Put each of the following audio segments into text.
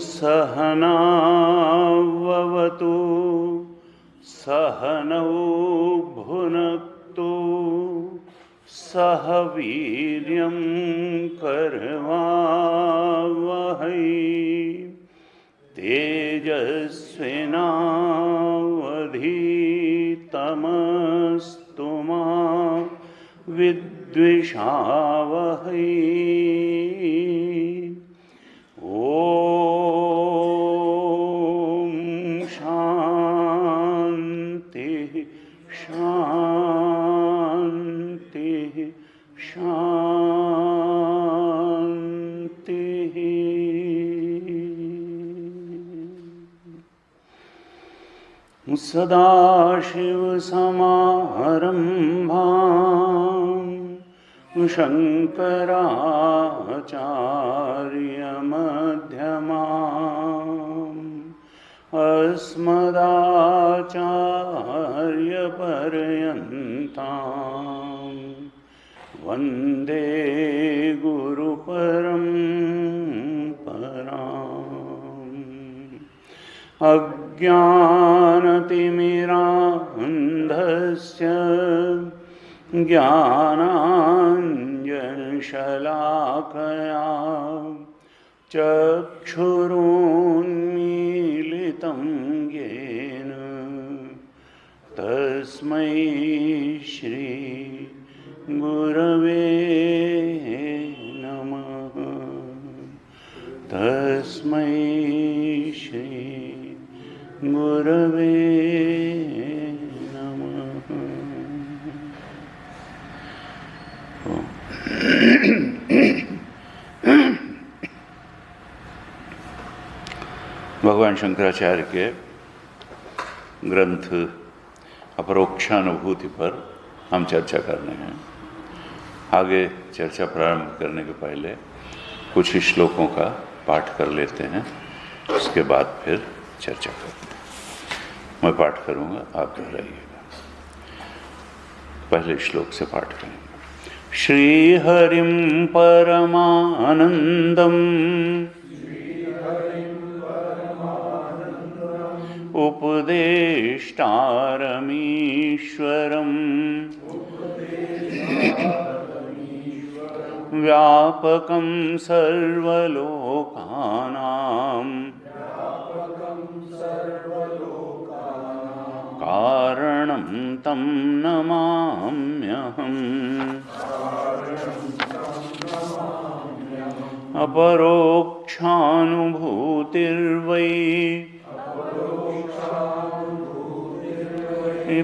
सहनाववतु सहनौ भुनक्तु सह वीर्यं करवावहै तेजस्विनावधीतमस्तु मा विद्विषावहै। ओम शांति शांति शांति। सदाशिवसमारम्भां शङ्कराचार्यमध्यमाम् अस्मदाचार्यपर्यन्तां वन्दे गुरुपरम्पराम्। अज्ञानतिमिरान्धस्य ज्ञानाञ्जनशलाकया चक्षुरुन्मीलितं येन तस्मै श्री गुरवे नमः। तस्मै श्री गुरवे नमः। भगवान शंकराचार्य के ग्रंथ अपरोक्षानुभूति पर हम चर्चा कर रहे हैं। आगे चर्चा प्रारंभ करने के पहले कुछ ही श्लोकों का पाठ कर लेते हैं, उसके बाद फिर चर्चा करते हैं। मैं पाठ करूंगा, आप दोहराइएगा। पहले श्लोक से पाठ करेंगे। श्रीहरिं परमानंदम् उपदेष्टारमीश्वरम् व्यापकं सर्वलोकानां कारणं तं नमाम्यहम्। अपरोक्षानुभूतिर्वै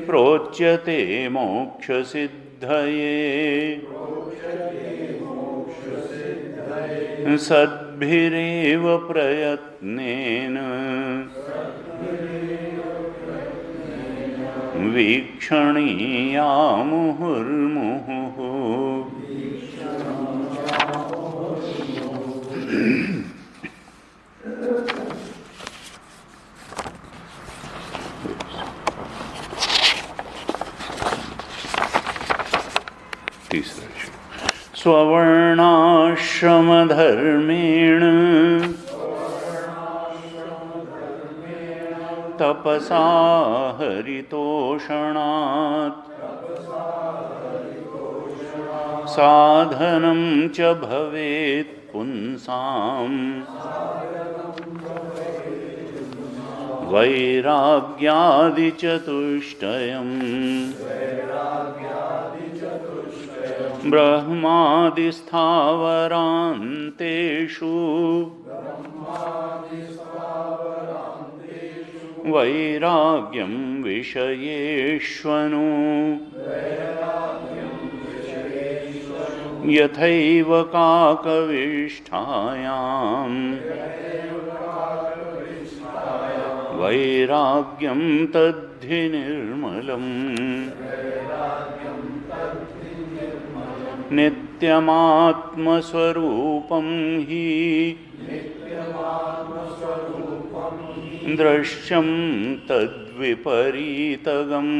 प्रोच्यते मोक्षसिद्धये सद्भिरेव प्रयत्नेन वीक्षणीया मुहुर्मुहुः। स्ववर्णाश्रमधर्मेण तपसा हरितोषणात् साधनं च भवेत् पुंसाम् वैराग्यादिचतुष्टयम् ब्रह्मादिस्थावरान्तेषु वैराग्यं विषयेष्वनु यथैव काकविष्ठायाम् वैराग्यं तद्धि निर्मलम् नित्यमात्मस्वरूपं हि दृश्यं तद्विपरीतगम्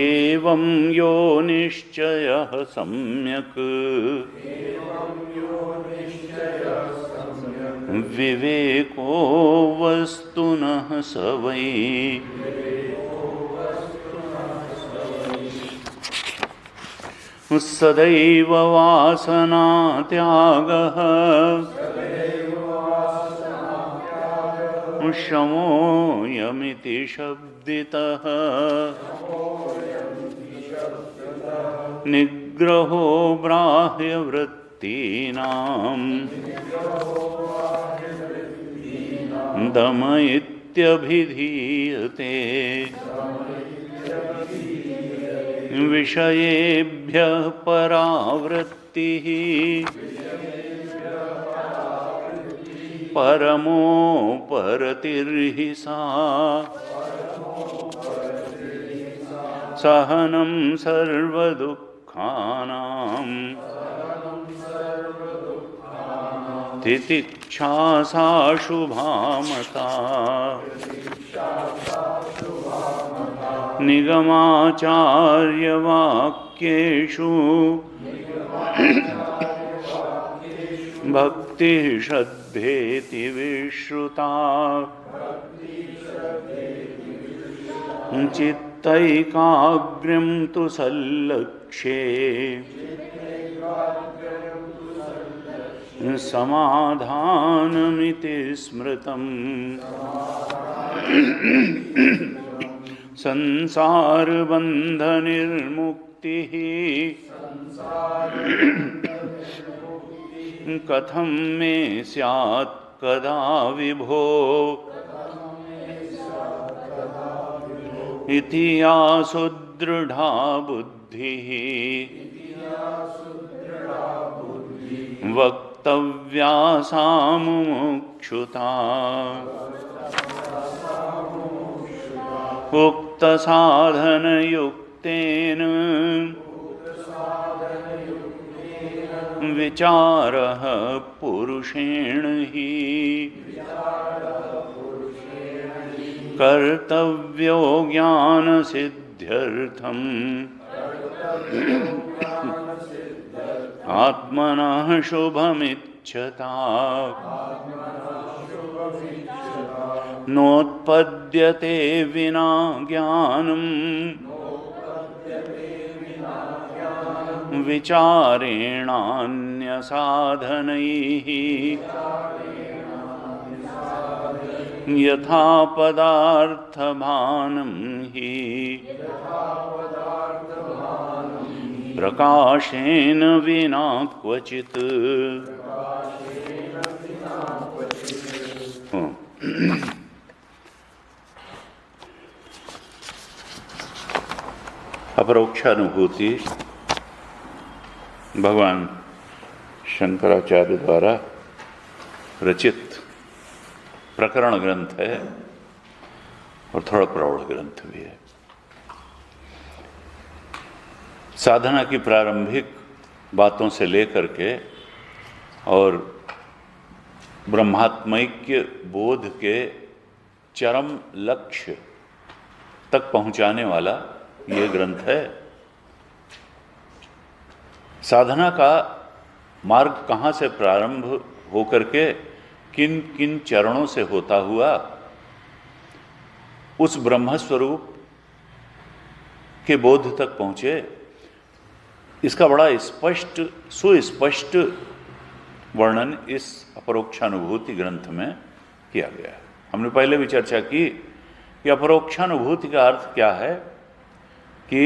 एवं यो निश्चयः सम्यक् विवेको वस्तुनः स वै सदैव वासनात्यागः शमोऽयमिति शब्दितः निग्रहो ब्राह्यवृत्तीनाम् दम इत्यभिधीयते विषयेभ्यः परावृत्तिः परमोपरतिर्हि सा सहनं सर्वदुःखानां तितिक्षा सा शुभामता निगमाचार्यवाक्येषु भक्तिः श्रद्धेति विश्रुता चित्तैकाग्र्यं तु सल्लक्ष्ये समाधानमिति स्मृतम् संसारबन्धनिर्मुक्तिः कथं मे स्यात् कदा विभो इति या सुदृढा बुद्धिः वक्तव्या सा मुमुक्षुता उक्तसाधनयुक्तेन विचारः पुरुषेण हि कर्तव्यो ज्ञानसिद्ध्यर्थम् आत्मनः शुभमिच्छता नोत्पद्यते विना ज्ञानम् विचारेणान्यसाधनैः यथा पदार्थभानं हि प्रकाशेन विना क्वचित्। अपरोक्षानुभूति भगवान शंकराचार्य द्वारा रचित प्रकरण ग्रंथ है और थोड़ा प्रौढ़ ग्रंथ भी है। साधना की प्रारंभिक बातों से लेकर के और ब्रह्मात्मैक्य बोध के चरम लक्ष्य तक पहुंचाने वाला ये ग्रंथ है। साधना का मार्ग कहाँ से प्रारंभ होकर के किन किन चरणों से होता हुआ उस ब्रह्मस्वरूप के बोध तक पहुँचे, इसका बड़ा स्पष्ट सुस्पष्ट वर्णन इस अपरोक्षानुभूति ग्रंथ में किया गया है। हमने पहले भी चर्चा की कि अपरोक्षानुभूति का अर्थ क्या है कि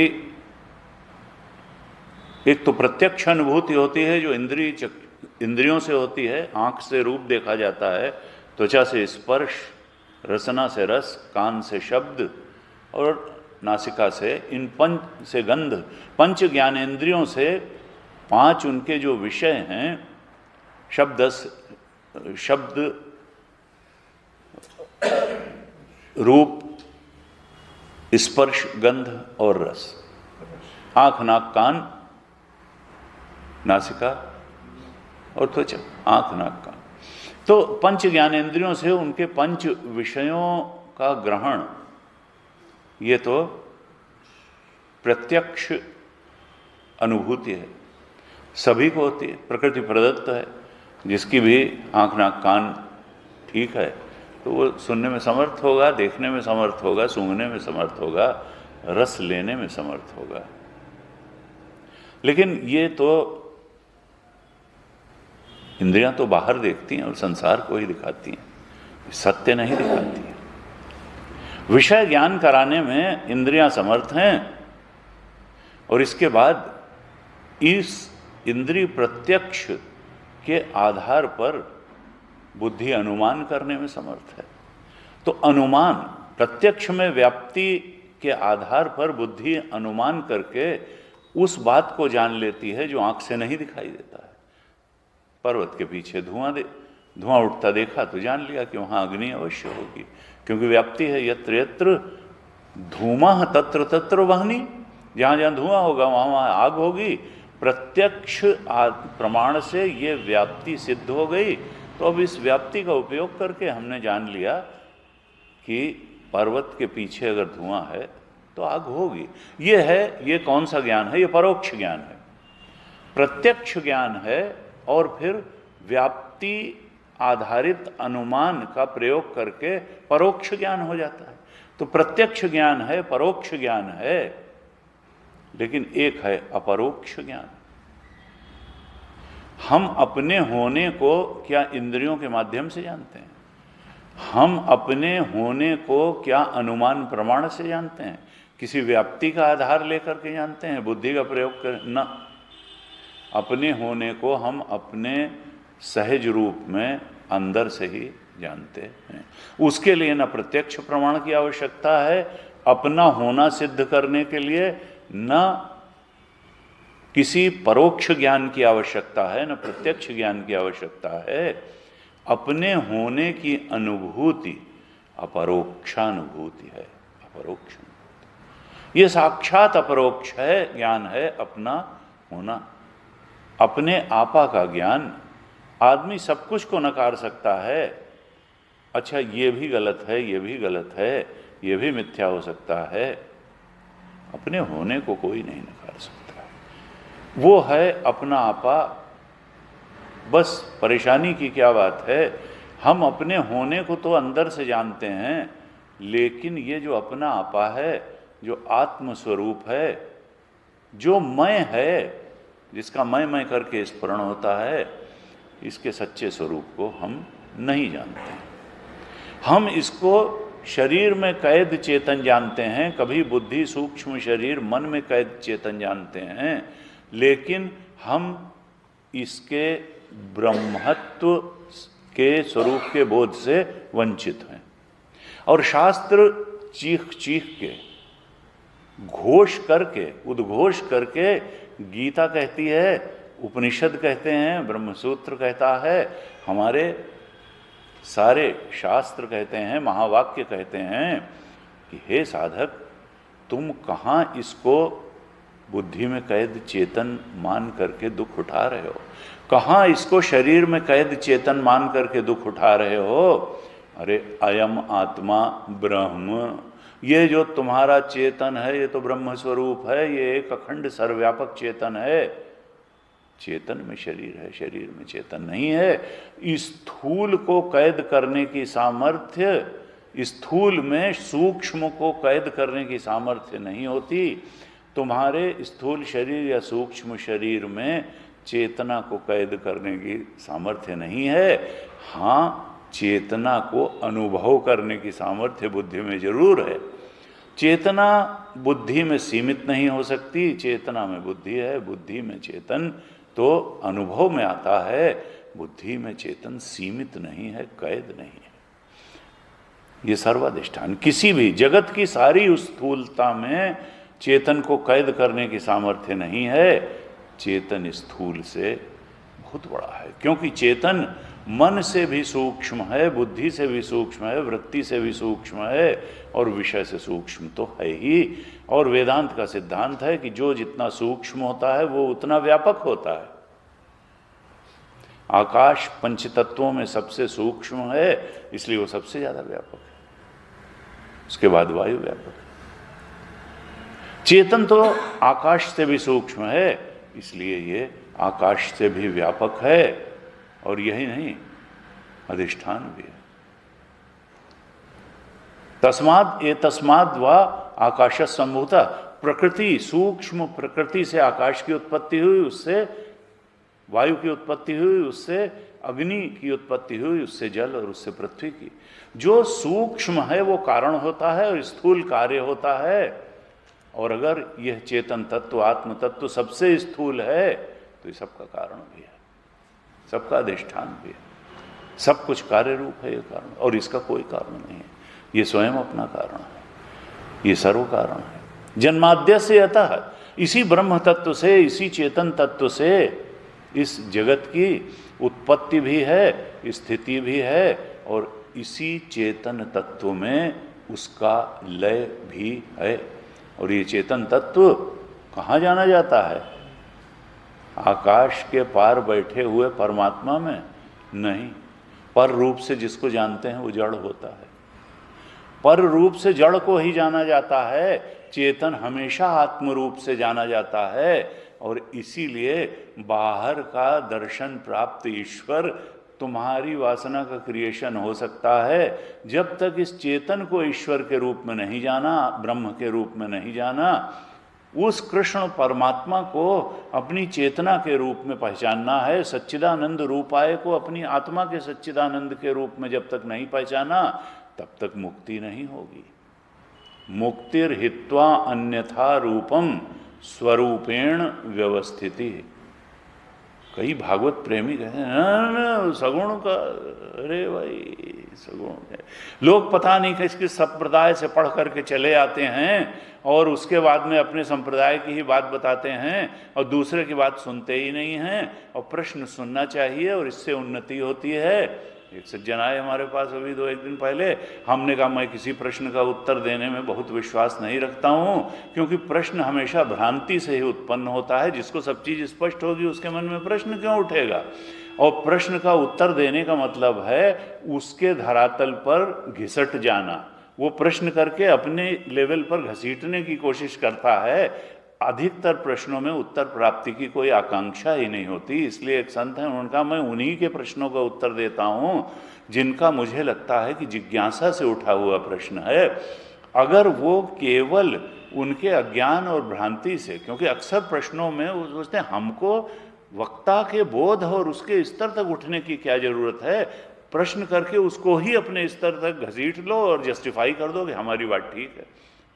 एक तो प्रत्यक्ष अनुभूति होती है जो इंद्रियों से होती है, आंख से रूप देखा जाता है, त्वचा से स्पर्श, रसना से रस, कान से शब्द और नासिका से इन पंच से गंध, पंच ज्ञानेंद्रियों से पांच उनके जो विषय हैं, शब्द, रूप, स्पर्श, गंध और रस, आंख, नाक, कान, नासिका और त्वचा, आंख, नाक, कान। तो पंच ज्ञानेंद्रियों से उनके पंच विषयों का ग्रहण, ये तो प्रत्यक्ष अनुभूति है, सभी को होती है, प्रकृति प्रदत्त है। जिसकी भी आंख, नाक, कान ठीक है तो वो सुनने में समर्थ होगा, देखने में समर्थ होगा, सूंघने में समर्थ होगा, रस लेने में समर्थ होगा। लेकिन ये तो इंद्रियां तो बाहर देखती हैं और संसार को ही दिखाती हैं, सत्य नहीं दिखाती हैं। विषय ज्ञान कराने में इंद्रियां समर्थ हैं और इसके बाद इस इंद्रिय प्रत्यक्ष के आधार पर बुद्धि अनुमान करने में समर्थ है। तो अनुमान, प्रत्यक्ष में व्याप्ति के आधार पर बुद्धि अनुमान करके उस बात को जान लेती है जो आंख से नहीं दिखाई देता है। पर्वत के पीछे धुआं उठता देखा तो जान लिया कि वहां अग्नि अवश्य होगी, क्योंकि व्याप्ति है। यत्र यत्र धूमः तत्र तत्र वह्नि, जहां जहां धुआं होगा वहां वहां आग होगी। प्रत्यक्ष प्रमाण से ये व्याप्ति सिद्ध हो गई। तो अब इस व्याप्ति का उपयोग करके हमने जान लिया कि पर्वत के पीछे अगर धुआं है तो आग होगी। ये कौन सा ज्ञान है? ये परोक्ष ज्ञान है। प्रत्यक्ष ज्ञान है और फिर व्याप्ति आधारित अनुमान का प्रयोग करके परोक्ष ज्ञान हो जाता है। तो प्रत्यक्ष ज्ञान है, परोक्ष ज्ञान है, लेकिन एक है अपरोक्ष ज्ञान। हम अपने होने को क्या इंद्रियों के माध्यम से जानते हैं? हम अपने होने को क्या अनुमान प्रमाण से जानते हैं? किसी व्याप्ति का आधार लेकर के जानते हैं, बुद्धि का प्रयोग कर न। अपने होने को हम अपने सहज रूप में अंदर से ही जानते हैं। उसके लिए न प्रत्यक्ष प्रमाण की आवश्यकता है अपना होना सिद्ध करने के लिए, न किसी परोक्ष ज्ञान की आवश्यकता है, न प्रत्यक्ष ज्ञान की आवश्यकता है। अपने होने की अनुभूति अपरोक्षानुभूति है। अपरोक्ष, ये साक्षात अपरोक्ष है, ज्ञान है अपना होना, अपने आपा का ज्ञान। आदमी सब कुछ को नकार सकता है, अच्छा ये भी गलत है, ये भी गलत है, ये भी मिथ्या हो सकता है। अपने होने को कोई नहीं नकार सकता। वो है अपना आपा। बस परेशानी की क्या बात है, हम अपने होने को तो अंदर से जानते हैं, लेकिन ये जो अपना आपा है, जो आत्म स्वरूप है, जो मैं है, जिसका मैं करके स्मरण होता है, इसके सच्चे स्वरूप को हम नहीं जानते। हम इसको शरीर में कैद चेतन जानते हैं, कभी बुद्धि सूक्ष्म शरीर मन में कैद चेतन जानते हैं, लेकिन हम इसके ब्रह्मत्व के स्वरूप के बोध से वंचित हैं। और शास्त्र चीख चीख के, घोष करके, उद्घोष करके, गीता कहती है, उपनिषद कहते हैं, ब्रह्मसूत्र कहता है, हमारे सारे शास्त्र कहते हैं, महावाक्य कहते हैं कि हे साधक, तुम कहाँ इसको बुद्धि में कैद चेतन मान करके दुख उठा रहे हो? कहाँ इसको शरीर में कैद चेतन मान करके दुख उठा रहे हो? अरे अयम आत्मा ब्रह्म, ये जो तुम्हारा चेतन है ये तो ब्रह्म स्वरूप है, ये एक अखंड सर्वव्यापक चेतन है। चेतन में शरीर है, शरीर में चेतन नहीं है। स्थूल को कैद करने की सामर्थ्य, स्थूल में सूक्ष्म को कैद करने की सामर्थ्य नहीं होती। तुम्हारे स्थूल शरीर या सूक्ष्म शरीर में चेतना को कैद करने की सामर्थ्य नहीं है। हाँ, चेतना को अनुभव करने की सामर्थ्य बुद्धि में जरूर है। चेतना बुद्धि में सीमित नहीं हो सकती, चेतना में बुद्धि है, बुद्धि में चेतन तो अनुभव में आता है। बुद्धि में चेतन सीमित नहीं है, कैद नहीं है। ये सर्वाधिष्ठान, किसी भी जगत की सारी उस स्थूलता में चेतन को कैद करने की सामर्थ्य नहीं है। चेतन स्थूल से बहुत बड़ा है, क्योंकि चेतन मन से भी सूक्ष्म है, बुद्धि से भी सूक्ष्म है, वृत्ति से भी सूक्ष्म है और विषय से सूक्ष्म तो है ही। और वेदांत का सिद्धांत है कि जो जितना सूक्ष्म होता है वो उतना व्यापक होता है। आकाश पंच तत्वों में सबसे सूक्ष्म है, इसलिए वो सबसे ज्यादा व्यापक है। उसके बाद वायु व्यापक है। चेतन तो आकाश से भी सूक्ष्म है, इसलिए ये आकाश से भी व्यापक है। और यही नहीं, अधिष्ठान भी है। तस्माद एतस्माद वा आकाश संभूता, प्रकृति, सूक्ष्म प्रकृति से आकाश की उत्पत्ति हुई, उससे वायु की उत्पत्ति हुई, उससे अग्नि की उत्पत्ति हुई, उससे जल और उससे पृथ्वी की। जो सूक्ष्म है वो कारण होता है और स्थूल कार्य होता है। और अगर यह चेतन तत्व, आत्म तत्व सबसे स्थूल है तो ये सबका कारण भी है, सबका अधिष्ठान भी है, सब कुछ कार्य रूप है ये कारण। और इसका कोई कारण नहीं है, ये स्वयं अपना कारण है, ये सर्व कारण है। जन्माद्य से अतः, इसी ब्रह्म तत्व से, इसी चेतन तत्व से इस जगत की उत्पत्ति भी है, स्थिति भी है और इसी चेतन तत्व में उसका लय भी है। और ये चेतन तत्व कहाँ जाना जाता है? आकाश के पार बैठे हुए परमात्मा में नहीं, पर रूप से जिसको जानते हैं वो जड़ होता है। पर रूप से जड़ को ही जाना जाता है, चेतन हमेशा आत्म रूप से जाना जाता है। और इसीलिए बाहर का दर्शन प्राप्त ईश्वर तुम्हारी वासना का क्रिएशन हो सकता है। जब तक इस चेतन को ईश्वर के रूप में नहीं जाना, ब्रह्म के रूप में नहीं जाना, उस कृष्ण परमात्मा को अपनी चेतना के रूप में पहचानना है। सच्चिदानंद रूपाय को अपनी आत्मा के सच्चिदानंद के रूप में जब तक नहीं पहचाना, तब तक मुक्ति नहीं होगी। मुक्तिर् हित्वा अन्यथा रूपम स्वरूपेण व्यवस्थिति। कई भागवत प्रेमी कहते हैं सगुण का, अरे भाई सगुण है। लोग पता नहीं किसके संप्रदाय से पढ़ करके चले आते हैं और उसके बाद में अपने संप्रदाय की ही बात बताते हैं और दूसरे की बात सुनते ही नहीं हैं। और प्रश्न सुनना चाहिए और इससे उन्नति होती है। एक सज्जन आए हमारे पास अभी 2-1 दिन पहले, हमने कहा मैं किसी प्रश्न का उत्तर देने में बहुत विश्वास नहीं रखता हूँ, क्योंकि प्रश्न हमेशा भ्रांति से ही उत्पन्न होता है। जिसको सब चीज़ स्पष्ट होगी उसके मन में प्रश्न क्यों उठेगा? और प्रश्न का उत्तर देने का मतलब है उसके धरातल पर घिसट जाना। वो प्रश्न करके अपने लेवल पर घसीटने की कोशिश करता है। अधिकतर प्रश्नों में उत्तर प्राप्ति की कोई आकांक्षा ही नहीं होती। इसलिए एक संत हैं, उनका मैं उन्हीं के प्रश्नों का उत्तर देता हूँ जिनका मुझे लगता है कि जिज्ञासा से उठा हुआ प्रश्न है। अगर वो केवल उनके अज्ञान और भ्रांति से, क्योंकि अक्सर प्रश्नों में वो सोचते हैं हमको वक्ता के बोध और उसके स्तर तक उठने की क्या जरूरत है, प्रश्न करके उसको ही अपने स्तर तक घसीट लो और जस्टिफाई कर दो कि हमारी बात ठीक है।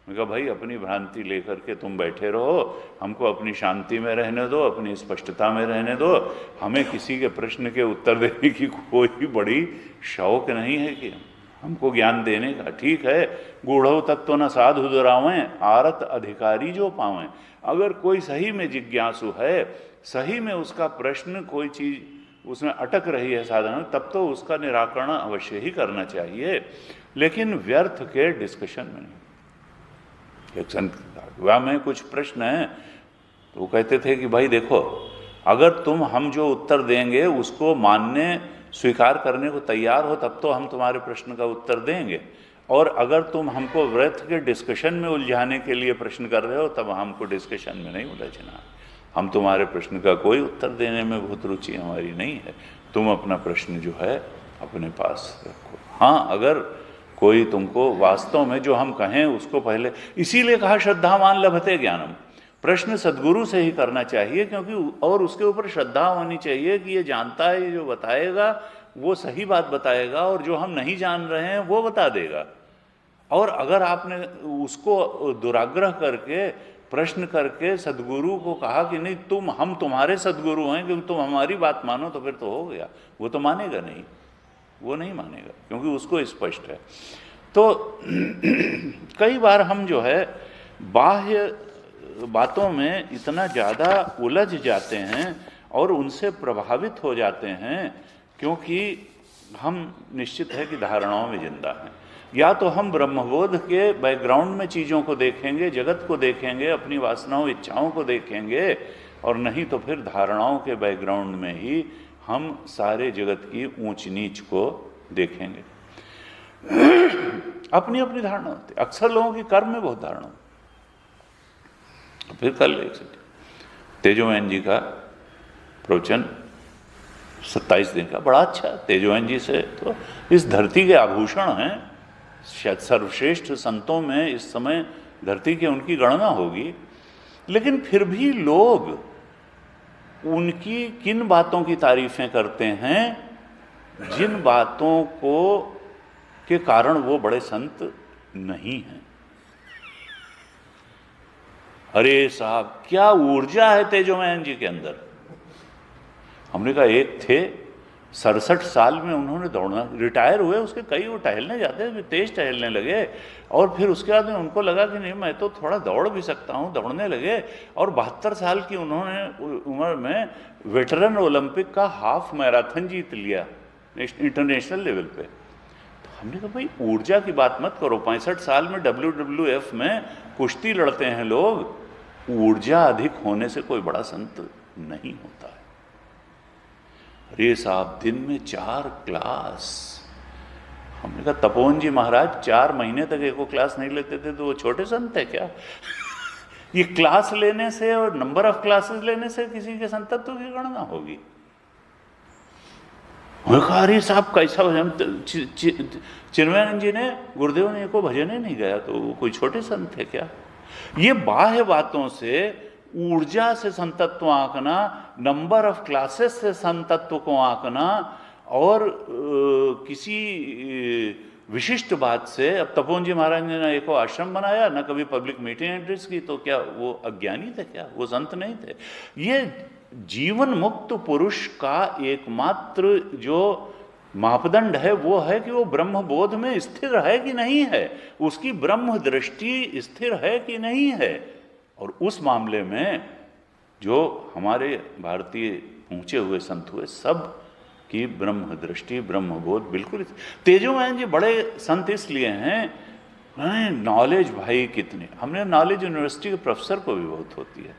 मैं कहा भाई अपनी भ्रांति लेकर के तुम बैठे रहो, हमको अपनी शांति में रहने दो, अपनी स्पष्टता में रहने दो। हमें किसी के प्रश्न के उत्तर देने की कोई बड़ी शौक नहीं है कि हमको ज्ञान देने का। ठीक है, गूढ़ो तक तो न साधु दुरावें, आरत अधिकारी जो पावें। अगर कोई सही में जिज्ञासु है, सही में उसका प्रश्न कोई चीज उसमें अटक रही है साधन, तब तो उसका निराकरण अवश्य ही करना चाहिए, लेकिन व्यर्थ के डिस्कशन में नहीं। एक संत वह में कुछ प्रश्न हैं तो वो कहते थे कि भाई देखो, अगर हम जो उत्तर देंगे उसको मानने स्वीकार करने को तैयार हो तब तो हम तुम्हारे प्रश्न का उत्तर देंगे, और अगर तुम हमको व्यर्थ के डिस्कशन में उलझाने के लिए प्रश्न कर रहे हो तब हमको डिस्कशन में नहीं उलझना। हम तुम्हारे प्रश्न का कोई उत्तर देने में बहुत रुचि हमारी नहीं है। तुम अपना प्रश्न जो है अपने पास रखो। हाँ, अगर कोई तुमको वास्तव में जो हम कहें उसको पहले, इसीलिए कहा श्रद्धावान लभते ज्ञानम। प्रश्न सद्गुरु से ही करना चाहिए, क्योंकि और उसके ऊपर श्रद्धा होनी चाहिए कि ये जानता है, ये जो बताएगा वो सही बात बताएगा, और जो हम नहीं जान रहे हैं वो बता देगा। और अगर आपने उसको दुराग्रह करके प्रश्न करके सद्गुरु को कहा कि नहीं हम तुम्हारे सद्गुरु हैं क्योंकि तुम हमारी बात मानो, तो फिर तो हो गया। वो तो मानेगा नहीं, वो नहीं मानेगा, क्योंकि उसको स्पष्ट है। तो कई बार हम जो है बाह्य बातों में इतना ज़्यादा उलझ जाते हैं और उनसे प्रभावित हो जाते हैं, क्योंकि हम निश्चित है कि धारणाओं में जिंदा हैं। या तो हम ब्रह्मबोध के बैकग्राउंड में चीज़ों को देखेंगे, जगत को देखेंगे, अपनी वासनाओं इच्छाओं को देखेंगे, और नहीं तो फिर धारणाओं के बैकग्राउंड में ही हम सारे जगत की ऊंच नीच को देखेंगे। अपनी अपनी धारणा होती है। अक्सर लोगों की कर्म में बहुत धारणा। फिर कल तेजोमैन जी का प्रवचन 27 दिन का बड़ा अच्छा। तेजोमैन जी से तो इस धरती के आभूषण हैं, शायद सर्वश्रेष्ठ संतों में इस समय धरती के उनकी गणना होगी। लेकिन फिर भी लोग उनकी किन बातों की तारीफें करते हैं, जिन बातों को के कारण वो बड़े संत नहीं हैं। अरे साहब, क्या ऊर्जा है तेजोमैन जी के अंदर। हमने कहा एक थे 67 साल में उन्होंने दौड़ना, रिटायर हुए, उसके कई वो टहलने जाते थे, तेज टहलने लगे, और फिर उसके बाद में उनको लगा कि नहीं मैं तो थोड़ा दौड़ भी सकता हूँ, दौड़ने लगे। और 72 साल की उन्होंने उम्र में वेटरन ओलंपिक का हाफ मैराथन जीत लिया इंटरनेशनल लेवल पे। तो हमने कहा भाई ऊर्जा की बात मत करो, 65 साल में WWF में कुश्ती लड़ते हैं लोग, ऊर्जा अधिक होने से कोई बड़ा संत नहीं होता है। अरे साहब, दिन में 4 क्लास। हमने कहा तपोवन जी महाराज 4 महीने तक एको क्लास नहीं लेते थे तो वो छोटे संत है क्या? ये क्लास लेने से और नंबर ऑफ क्लासेस लेने से किसी के संतत्व की गणना होगी? अरे साहब कैसा भजन, चिन्मयानंद जी ने, गुरुदेव ने एको भजन ही नहीं गया तो वो कोई छोटे संत है क्या? ये बाह्य बातों से, ऊर्जा से संतत्व आंकना, नंबर ऑफ क्लासेस से संतत्व को आंकना, और किसी विशिष्ट बात से, अब तपोवन जी महाराज ने ना एक आश्रम बनाया, ना कभी पब्लिक मीटिंग एड्रेस की, तो क्या वो अज्ञानी थे क्या? वो संत नहीं थे? ये जीवन मुक्त पुरुष का एकमात्र जो मापदंड है वो है कि वो ब्रह्म बोध में स्थिर है कि नहीं है, उसकी ब्रह्म दृष्टि स्थिर है कि नहीं है। और उस मामले में जो हमारे भारतीय पहुंचे हुए संत हुए, सब की ब्रह्म दृष्टि, ब्रह्म बोध बिल्कुल। तेजोमैन जी बड़े संत इसलिए हैं, नॉलेज भाई कितने, हमने नॉलेज यूनिवर्सिटी के प्रोफेसर को भी बहुत होती है।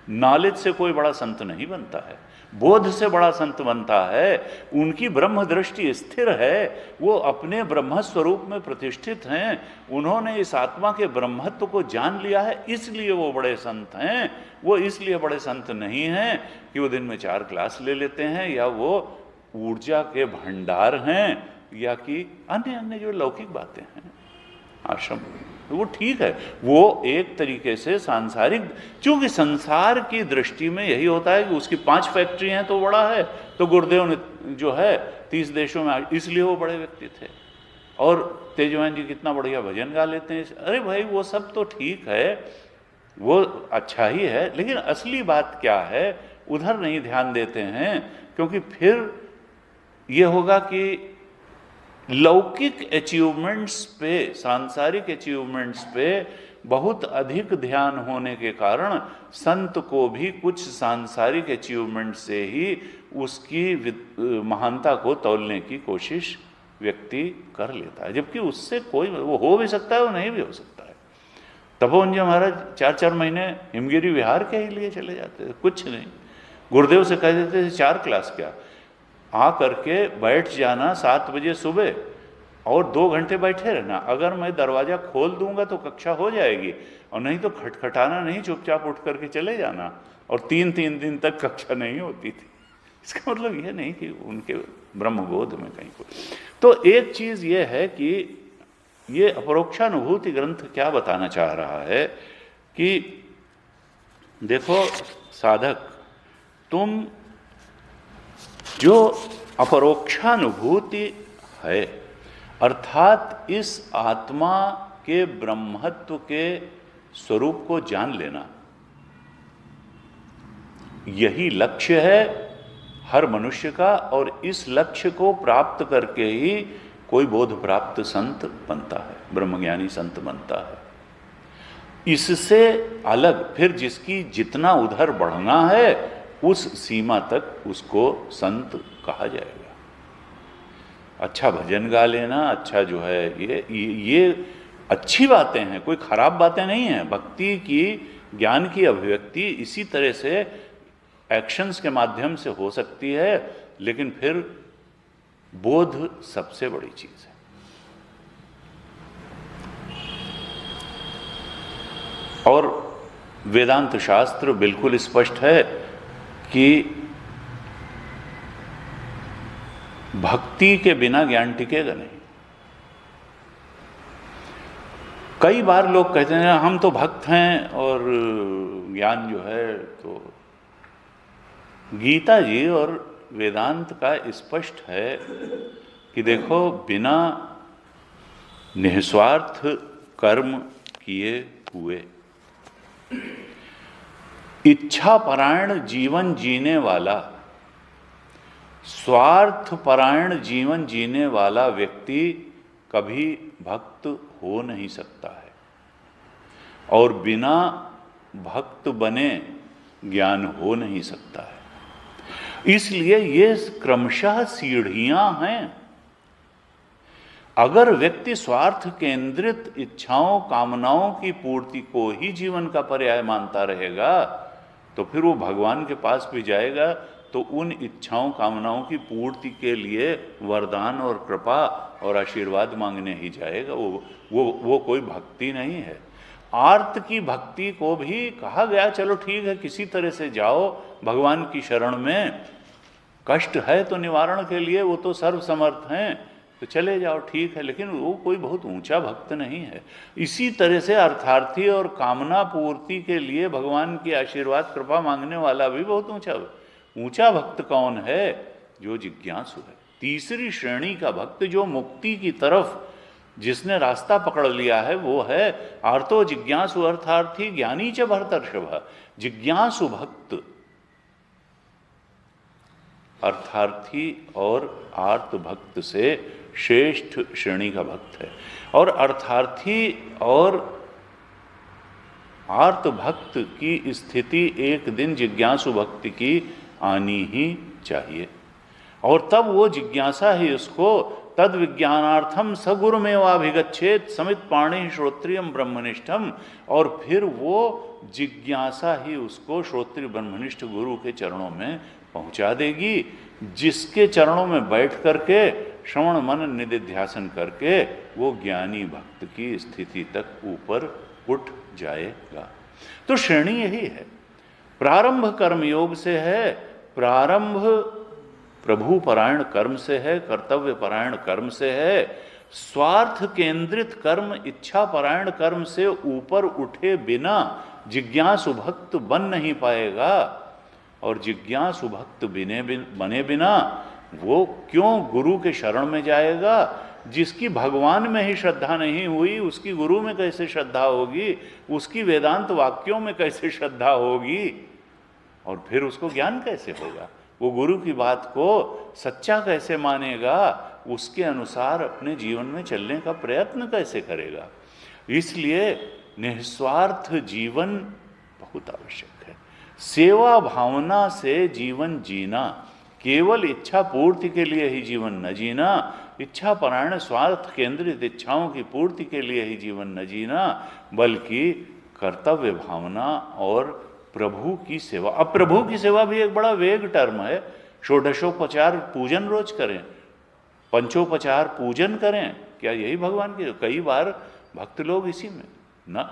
नॉलेज से कोई बड़ा संत नहीं बनता है, बोध से बड़ा संत बनता है। उनकी ब्रह्म दृष्टि स्थिर है, वो अपने ब्रह्म स्वरूप में प्रतिष्ठित हैं, उन्होंने इस आत्मा के ब्रह्मत्व को जान लिया है, इसलिए वो बड़े संत हैं। वो इसलिए बड़े संत नहीं हैं कि वो दिन में 4 क्लास ले लेते हैं, या वो ऊर्जा के भंडार हैं, या कि अन्य अन्य जो लौकिक बातें हैं आश्रम। वो ठीक है, वो एक तरीके से सांसारिक, चूंकि संसार की दृष्टि में यही होता है कि उसकी 5 फैक्ट्री हैं तो बड़ा है, तो गुरुदेव ने जो है 30 देशों में, इसलिए वो बड़े व्यक्ति थे। और तेजोमैन जी कितना बढ़िया भजन गा लेते हैं। अरे भाई वो सब तो ठीक है, वो अच्छा ही है, लेकिन असली बात क्या है उधर नहीं ध्यान देते हैं, क्योंकि फिर ये होगा कि लौकिक अचीवमेंट्स पे, सांसारिक अचीवमेंट्स पे बहुत अधिक ध्यान होने के कारण संत को भी कुछ सांसारिक अचीवमेंट से ही उसकी महानता को तौलने की कोशिश व्यक्ति कर लेता है, जबकि उससे कोई, वो हो भी सकता है, वो नहीं भी हो सकता है। तपोवन जी महाराज 4-4 महीने हिमगिरी विहार के ही लिए चले जाते थे, कुछ नहीं। गुरुदेव से कह देते थे 4 क्लास क्या, आ करके बैठ जाना 7 बजे सुबह और 2 घंटे बैठे रहना। अगर मैं दरवाज़ा खोल दूंगा तो कक्षा हो जाएगी, और नहीं तो खटखटाना नहीं, चुपचाप उठ करके चले जाना। और 3-3 दिन तक कक्षा नहीं होती थी। इसका मतलब यह नहीं कि उनके ब्रह्मबोध में कहीं को। तो एक चीज़ यह है कि ये अपरोक्षानुभूति ग्रंथ क्या बताना चाह रहा है कि देखो साधक, तुम जो अपरोक्षानुभूति है, अर्थात इस आत्मा के ब्रह्मत्व के स्वरूप को जान लेना, यही लक्ष्य है हर मनुष्य का। और इस लक्ष्य को प्राप्त करके ही कोई बोध प्राप्त संत बनता है, ब्रह्मज्ञानी संत बनता है। इससे अलग फिर जिसकी जितना उधर बढ़ना है उस सीमा तक उसको संत कहा जाएगा। अच्छा भजन गा लेना, अच्छा जो है ये अच्छी बातें हैं, कोई खराब बातें नहीं हैं। भक्ति की, ज्ञान की अभिव्यक्ति इसी तरह से एक्शंस के माध्यम से हो सकती है, लेकिन फिर बोध सबसे बड़ी चीज है। और वेदांत शास्त्र बिल्कुल स्पष्ट है कि भक्ति के बिना ज्ञान टिकेगा नहीं। कई बार लोग कहते हैं हम तो भक्त हैं और ज्ञान जो है, तो गीता जी और वेदांत का स्पष्ट है कि देखो, बिना निस्वार्थ कर्म किए हुए इच्छा परायण जीवन जीने वाला, स्वार्थ परायण जीवन जीने वाला व्यक्ति कभी भक्त हो नहीं सकता है, और बिना भक्त बने ज्ञान हो नहीं सकता है। इसलिए ये क्रमशः सीढ़ियां हैं। अगर व्यक्ति स्वार्थ केंद्रित इच्छाओं कामनाओं की पूर्ति को ही जीवन का पर्याय मानता रहेगा, तो फिर वो भगवान के पास भी जाएगा तो उन इच्छाओं कामनाओं की पूर्ति के लिए वरदान और कृपा और आशीर्वाद मांगने ही जाएगा। वो कोई भक्ति नहीं है। आर्त की भक्ति को भी कहा गया चलो ठीक है, किसी तरह से जाओ भगवान की शरण में, कष्ट है तो निवारण के लिए वो तो सर्वसमर्थ हैं, तो चले जाओ ठीक है, लेकिन वो कोई बहुत ऊंचा भक्त नहीं है। इसी तरह से अर्थार्थी और कामना पूर्ति के लिए भगवान की आशीर्वाद कृपा मांगने वाला भी बहुत ऊंचा भक्त कौन है? जो जिज्ञासु है। तीसरी श्रेणी का भक्त जो मुक्ति की तरफ जिसने रास्ता पकड़ लिया है वो है आर्तो जिज्ञासु अर्थार्थी ज्ञानी च भरतर्षभ। जिज्ञासु भक्त अर्थार्थी और आर्त भक्त से श्रेष्ठ श्रेणी का भक्त है। और अर्थार्थी और आर्त भक्त की स्थिति एक दिन जिज्ञासु भक्ति की आनी ही चाहिए, और तब वो जिज्ञासा ही उसको तद विज्ञानार्थम सगुरुमेवाभिगच्छेत समित पाणि श्रोत्रियम ब्रह्मनिष्ठम। और फिर वो जिज्ञासा ही उसको श्रोत्रिय ब्रह्मनिष्ठ गुरु के चरणों में पहुंचा देगी, जिसके चरणों में बैठ करके श्रवण मनन निधिध्यासन करके वो ज्ञानी भक्त की स्थिति तक ऊपर उठ जाएगा। तो श्रेणी यही है। प्रारंभ कर्मयोग से है, प्रारंभ प्रभु परायण कर्म से है, कर्तव्य परायण कर्म से है। स्वार्थ केंद्रित कर्म, इच्छा परायण कर्म से ऊपर उठे बिना जिज्ञासु भक्त बन नहीं पाएगा। और जिज्ञासु भक्त बने बिना वो क्यों गुरु के शरण में जाएगा? जिसकी भगवान में ही श्रद्धा नहीं हुई उसकी गुरु में कैसे श्रद्धा होगी? उसकी वेदांत वाक्यों में कैसे श्रद्धा होगी? और फिर उसको ज्ञान कैसे होगा? वो गुरु की बात को सच्चा कैसे मानेगा? उसके अनुसार अपने जीवन में चलने का प्रयत्न कैसे करेगा? इसलिए निस्वार्थ जीवन बहुत आवश्यक है। सेवा भावना से जीवन जीना, केवल इच्छा पूर्ति के लिए ही जीवन न जीना, इच्छा परायण स्वार्थ केंद्रित इच्छाओं की पूर्ति के लिए ही जीवन न जीना, बल्कि कर्तव्य भावना और प्रभु की सेवा। अब प्रभु की सेवा भी एक बड़ा वेग टर्म है। षोडशोपचार पूजन रोज करें, पंचोपचार पूजन करें, क्या यही भगवान के? कई बार भक्त लोग इसी में ना।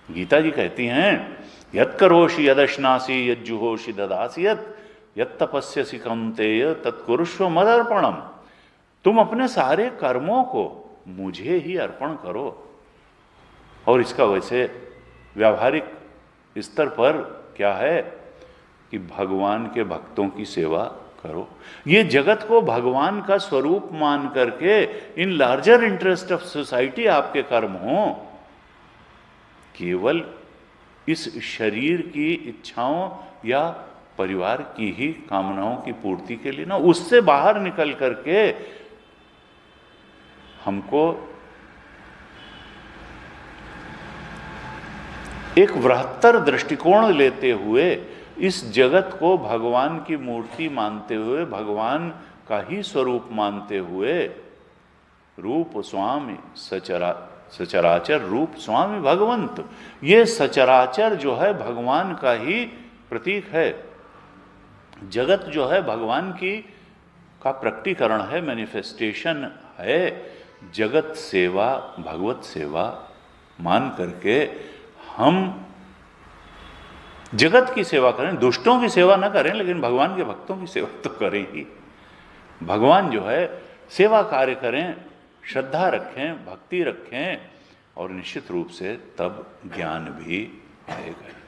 गीता जी कहती हैं यत् करोषि यदश्नासि यज्जुहोषि ददासि यत् तपस्यसि कौन्तेय तत्कुरुष्व मदर्पणम। तुम अपने सारे कर्मों को मुझे ही अर्पण करो। और इसका वैसे व्यावहारिक स्तर पर क्या है कि भगवान के भक्तों की सेवा करो। ये जगत को भगवान का स्वरूप मान करके in larger interest of society आपके कर्म हो, केवल इस शरीर की इच्छाओं या परिवार की ही कामनाओं की पूर्ति के लिए ना, उससे बाहर निकल करके हमको एक वृहत्तर दृष्टिकोण लेते हुए इस जगत को भगवान की मूर्ति मानते हुए, भगवान का ही स्वरूप मानते हुए, रूप स्वामी सचराचर रूप स्वामी भगवंत, ये सचराचर जो है भगवान का ही प्रतीक है। जगत जो है भगवान की का प्रकटीकरण है, मैनिफेस्टेशन है। जगत सेवा भगवत सेवा मान करके हम जगत की सेवा करें, दुष्टों की सेवा ना करें, लेकिन भगवान के भक्तों की सेवा तो करें ही। भगवान जो है सेवा कार्य करें, श्रद्धा रखें, भक्ति रखें, और निश्चित रूप से तब ज्ञान भी आएगा।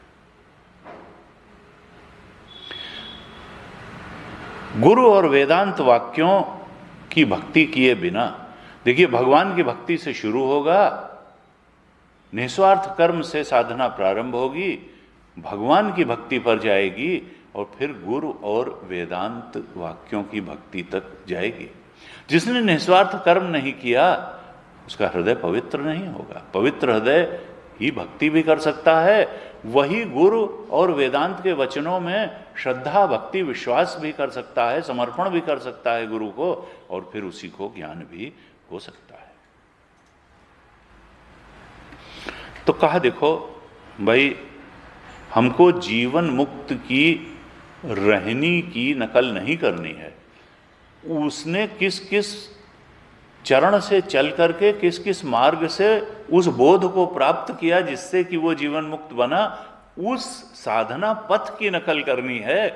गुरु और वेदांत वाक्यों की भक्ति किए बिना, देखिए भगवान की भक्ति से शुरू होगा, निस्वार्थ कर्म से साधना प्रारंभ होगी, भगवान की भक्ति पर जाएगी और फिर गुरु और वेदांत वाक्यों की भक्ति तक जाएगी। जिसने निस्वार्थ कर्म नहीं किया उसका हृदय पवित्र नहीं होगा। पवित्र हृदय ही भक्ति भी कर सकता है, वही गुरु और वेदांत के वचनों में श्रद्धा भक्ति विश्वास भी कर सकता है, समर्पण भी कर सकता है गुरु को, और फिर उसी को ज्ञान भी हो सकता है। तो कहा देखो भाई, हमको जीवन मुक्त की रहनी की नकल नहीं करनी है। उसने किस किस चरण से चल करके, किस किस मार्ग से उस बोध को प्राप्त किया जिससे कि वो जीवन मुक्त बना, उस साधना पथ की नकल करनी है,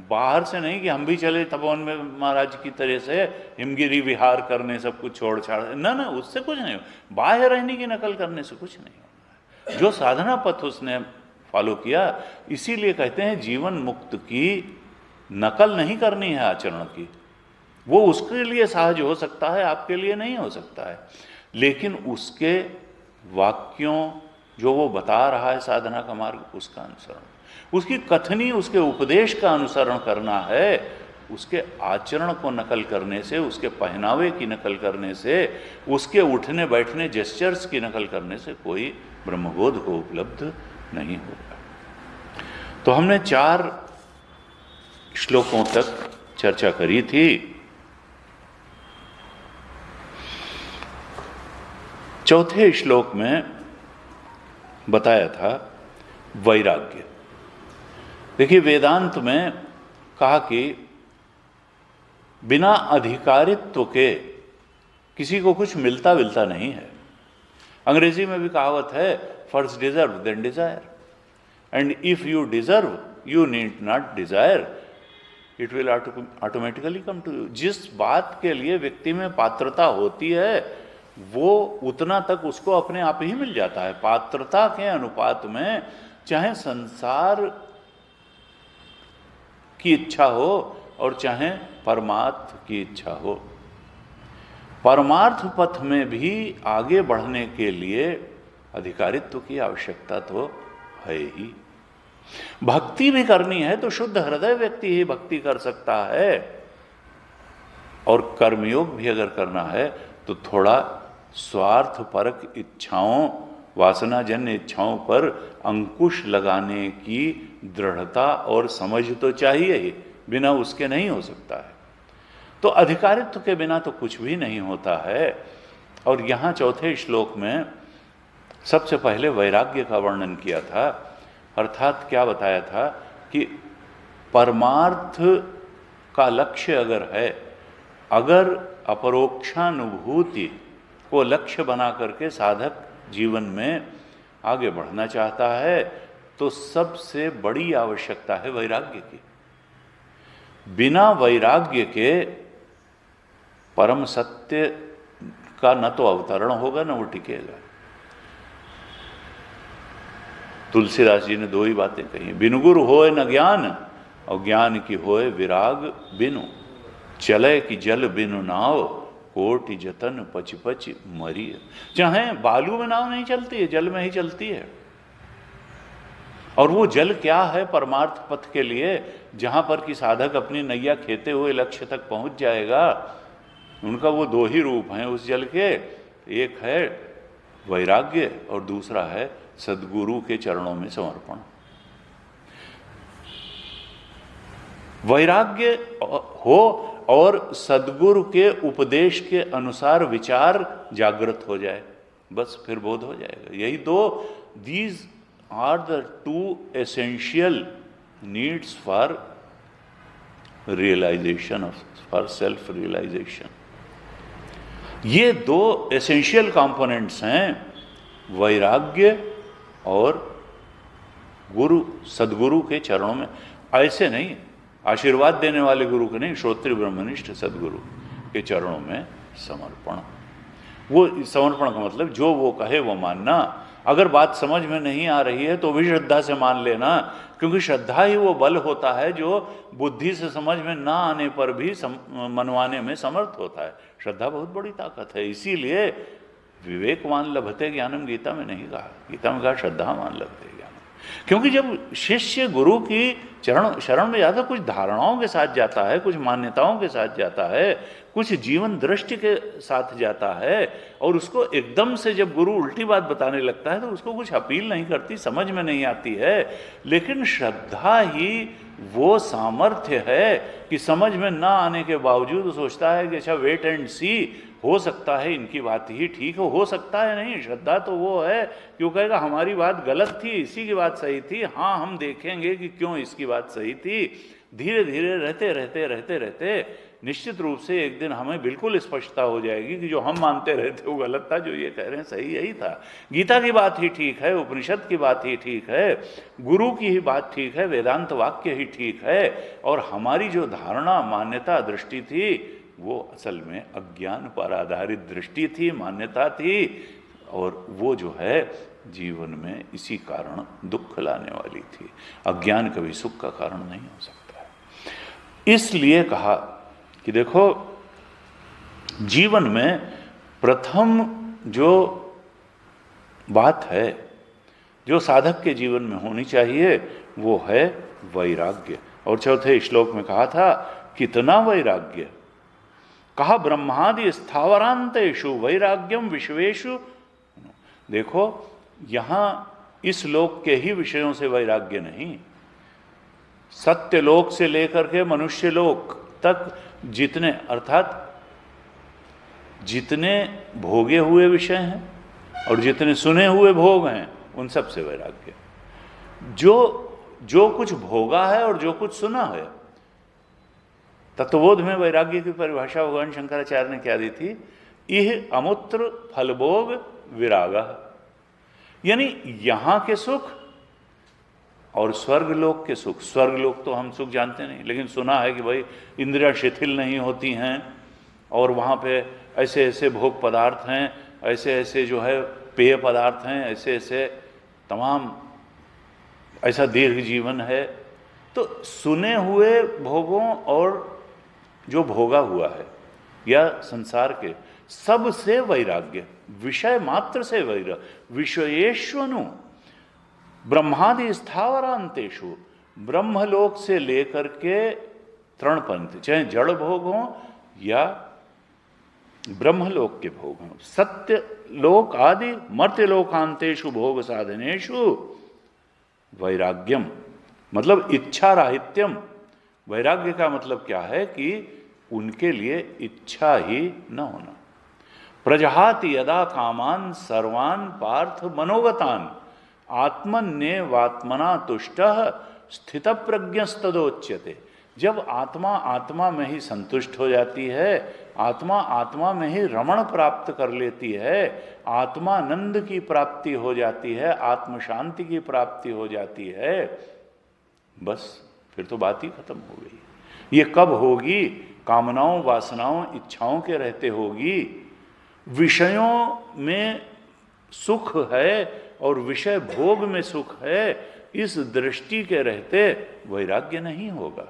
बाहर से नहीं कि हम भी चले तपोवन में महाराज की तरह से हिमगिरी विहार करने, सब कुछ छोड़ छाड़, ना ना, उससे कुछ नहीं हो। बाह्य रहने की नकल करने से कुछ नहीं होना। जो साधना पथ उसने फॉलो किया, इसीलिए कहते हैं जीवन मुक्त की नकल नहीं करनी है आचरण की। वो उसके लिए सहज हो सकता है, आपके लिए नहीं हो सकता है, लेकिन उसके वाक्यों जो वो बता रहा है साधना का मार्ग, उसका अनुसरण, उसकी कथनी, उसके उपदेश का अनुसरण करना है। उसके आचरण को नकल करने से, उसके पहनावे की नकल करने से, उसके उठने बैठने जेस्चर्स की नकल करने से कोई ब्रह्मबोध को उपलब्ध नहीं होगा। तो हमने 4 श्लोकों तक चर्चा करी थी। चौथे श्लोक में बताया था वैराग्य। देखिए वेदांत में कहा कि बिना अधिकारित्व के किसी को कुछ मिलता विलता नहीं है। अंग्रेजी में भी कहावत है, first deserve then desire, and if you deserve you need not desire, it will automatically come to you. जिस बात के लिए व्यक्ति में पात्रता होती है वो उतना तक उसको अपने आप ही मिल जाता है। पात्रता के अनुपात में चाहे संसार की इच्छा हो और चाहे परमार्थ की इच्छा हो, परमार्थ पथ में भी आगे बढ़ने के लिए अधिकारित्व की आवश्यकता तो है ही। भक्ति भी करनी है तो शुद्ध हृदय व्यक्ति ही भक्ति कर सकता है, और कर्मयोग भी अगर करना है तो थोड़ा स्वार्थपरक इच्छाओं, वासनाजन्य इच्छाओं पर अंकुश लगाने की दृढ़ता और समझ तो चाहिए ही, बिना उसके नहीं हो सकता है। तो अधिकारित्व के बिना तो कुछ भी नहीं होता है। और यहाँ चौथे श्लोक में सबसे पहले वैराग्य का वर्णन किया था, अर्थात क्या बताया था कि परमार्थ का लक्ष्य अगर है, अगर अपरोक्षानुभूति को लक्ष्य बना करके साधक जीवन में आगे बढ़ना चाहता है, तो सबसे बड़ी आवश्यकता है वैराग्य की। बिना वैराग्य के परम सत्य का न तो अवतरण होगा न वो टिकेगा। तुलसीदास जी ने दो ही बातें कही, बिनु गुरु होए न ज्ञान, और ज्ञान की होए विराग बिनु, चले कि जल बिनु नाव, कोटि जतन पच पच मरिय। चाहे बालू में नाव नहीं चलती है, जल में ही चलती है। और वो जल क्या है परमार्थ पथ के लिए, जहां पर कि साधक अपनी नैया खेते हुए लक्ष्य तक पहुंच जाएगा। उनका वो दो ही रूप हैं उस जल के, एक है वैराग्य और दूसरा है सद्गुरु के चरणों में समर्पण। वैराग्य हो और सद्गुरु के उपदेश के अनुसार विचार जागृत हो जाए, बस फिर बोध हो जाएगा। यही दो, these are the two essential needs for realisation of, for self realisation. ये दो एसेंशियल कंपोनेंट्स हैं, वैराग्य और गुरु, सद्गुरु के चरणों में। ऐसे नहीं आशीर्वाद देने वाले गुरु के नहीं, श्रोत्रिय ब्रह्मनिष्ठ सद्गुरु के चरणों में समर्पण। वो समर्पण का मतलब जो वो कहे वो मानना। अगर बात समझ में नहीं आ रही है तो भी श्रद्धा से मान लेना, क्योंकि श्रद्धा ही वो बल होता है जो बुद्धि से समझ में ना आने पर भी मनवाने में समर्थ होता है। श्रद्धा बहुत बड़ी ताकत है। इसीलिए विवेकवान लभते ज्ञानम गीता में नहीं कहा, गीता में कहा श्रद्धावान लभते ज्ञानम। क्योंकि जब शिष्य गुरु की शरण में जाता है, कुछ धारणाओं के साथ जाता है, कुछ मान्यताओं के साथ जाता है, कुछ जीवन दृष्टि के साथ जाता है, और उसको एकदम से जब गुरु उल्टी बात बताने लगता है तो उसको कुछ अपील नहीं करती, समझ में नहीं आती है। लेकिन श्रद्धा ही वो सामर्थ्य है कि समझ में ना आने के बावजूद सोचता है कि अच्छा वेट एंड सी, हो सकता है इनकी बात ही ठीक हो सकता है नहीं। श्रद्धा तो वो है कि वो कहेगा हमारी बात गलत थी, इसी की बात सही थी, हाँ हम देखेंगे कि क्यों इसकी बात सही थी। धीरे धीरे रहते रहते निश्चित रूप से एक दिन हमें बिल्कुल स्पष्टता हो जाएगी कि जो हम मानते रहे थे वो गलत था, जो ये कह रहे हैं सही यही था। गीता की बात ही ठीक है, उपनिषद की बात ही ठीक है, गुरु की ही बात ठीक है, वेदांत वाक्य ही ठीक है। और हमारी जो धारणा, मान्यता, दृष्टि थी वो असल में अज्ञान पर आधारित दृष्टि थी, मान्यता थी, और वो जो है जीवन में इसी कारण दुख लाने वाली थी। अज्ञान कभी सुख का कारण नहीं हो सकता है। इसलिए कहा कि देखो जीवन में प्रथम जो बात है जो साधक के जीवन में होनी चाहिए वो है वैराग्य। और चौथे श्लोक में कहा था कितना वैराग्य, कहा ब्रह्मादि स्थावरांतेषु वैराग्यम विश्वेषु। देखो यहां इस लोक के ही विषयों से वैराग्य नहीं, सत्य लोक से लेकर के मनुष्य लोक तक जितने, अर्थात जितने भोगे हुए विषय हैं और जितने सुने हुए भोग हैं उन सब से वैराग्य। जो कुछ भोगा है और जो कुछ सुना है, तत्वबोध में वैराग्य की परिभाषा भगवान शंकराचार्य ने क्या दी थी, इह अमुत्र फलभोग विरागा। यानी यहां के सुख और स्वर्गलोक के सुख। स्वर्गलोक तो हम सुख जानते नहीं, लेकिन सुना है कि भाई इंद्रियां शिथिल नहीं होती हैं और वहाँ पे ऐसे ऐसे भोग पदार्थ हैं, ऐसे ऐसे जो है पेय पदार्थ हैं, ऐसे ऐसे तमाम, ऐसा दीर्घ जीवन है। तो सुने हुए भोगों और जो भोगा हुआ है या संसार के सब से वैराग्य, विषय मात्र से वैराग्य। विषयेष्वनु ब्रह्मादि स्थावरांतेषु, ब्रह्मलोक से लेकर के तृणपंथ, चाहे जड़ भोग हो या ब्रह्मलोक के भोग हों, सत्य लोक आदि मर्त्यलोकांतेषु भोग साधनेषु वैराग्यम, मतलब इच्छा राहित्यम। वैराग्य का मतलब क्या है कि उनके लिए इच्छा ही न होना। प्रजहाति यदा कामान सर्वान पार्थ मनोगतान, आत्मन्येवात्मना तुष्टः स्थित प्रज्ञस्तदोच्यते। जब आत्मा आत्मा में ही संतुष्ट हो जाती है, आत्मा आत्मा में ही रमण प्राप्त कर लेती है, आत्मानंद की प्राप्ति हो जाती है, आत्म शांति की प्राप्ति हो जाती है, बस फिर तो बात ही खत्म हो गई। ये कब होगी? कामनाओं, वासनाओं, इच्छाओं के रहते होगी। विषयों में सुख है और विषय भोग में सुख है, इस दृष्टि के रहते वैराग्य नहीं होगा।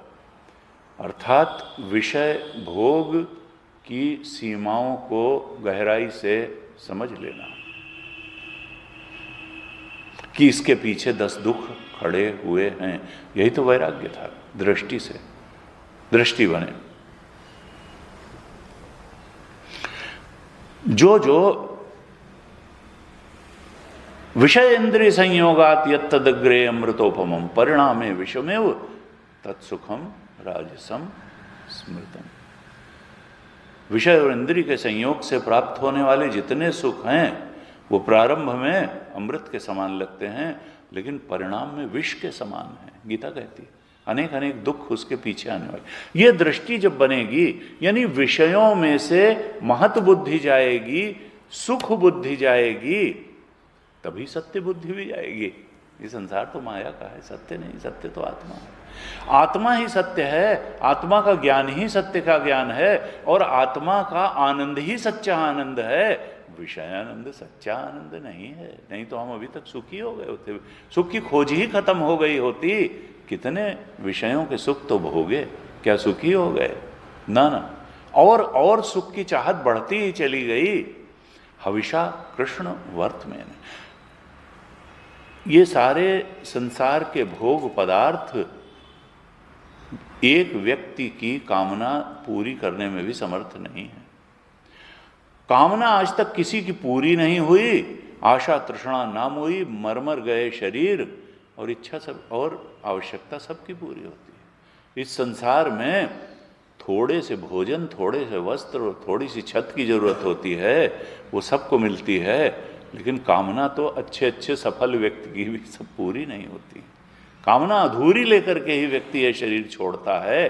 अर्थात विषय भोग की सीमाओं को गहराई से समझ लेना कि इसके पीछे 10 दुख खड़े हुए हैं, यही तो वैराग्य था। दृष्टि से दृष्टि बने। जो विषय इंद्रिय संयोगात यत्तदग्रे अमृतोपमम परिणामे विषमेव तत्सुखम राजसम स्मृतम। विषय और इंद्रिय के संयोग से प्राप्त होने वाले जितने सुख हैं वो प्रारंभ में अमृत के समान लगते हैं, लेकिन परिणाम में विष के समान है। गीता कहती है अनेक अनेक दुख उसके पीछे आने वाले। ये दृष्टि जब बनेगी, यानी विषयों में से महत बुद्धि जाएगी, सुख बुद्धि जाएगी, तभी सत्य बुद्धि भी जाएगी। ये संसार तो माया का है, सत्य नहीं। सत्य तो आत्मा है। आत्मा ही सत्य है, आत्मा का ज्ञान ही सत्य का ज्ञान है, और आत्मा का आनंद ही सच्चा आनंद है। विषयानंद सच्चा आनंद नहीं है, नहीं तो हम अभी तक सुखी हो गए होते। सुख की खोज ही खत्म हो गई होती। कितने विषयों के सुख तो भोगे, क्या सुखी हो गए? ना ना, और सुख की चाहत बढ़ती ही चली गई। हविषा कृष्ण वर्त में ये सारे संसार के भोग पदार्थ एक व्यक्ति की कामना पूरी करने में भी समर्थ नहीं है। कामना आज तक किसी की पूरी नहीं हुई, आशा तृष्णा नाम हुई, मर गए शरीर, और इच्छा सब और आवश्यकता सबकी पूरी होती है। इस संसार में थोड़े से भोजन, थोड़े से वस्त्र, थोड़ी सी छत की जरूरत होती है, वो सबको मिलती है, लेकिन कामना तो अच्छे अच्छे सफल व्यक्ति की भी सब पूरी नहीं होती। कामना अधूरी लेकर के ही व्यक्ति ये शरीर छोड़ता है,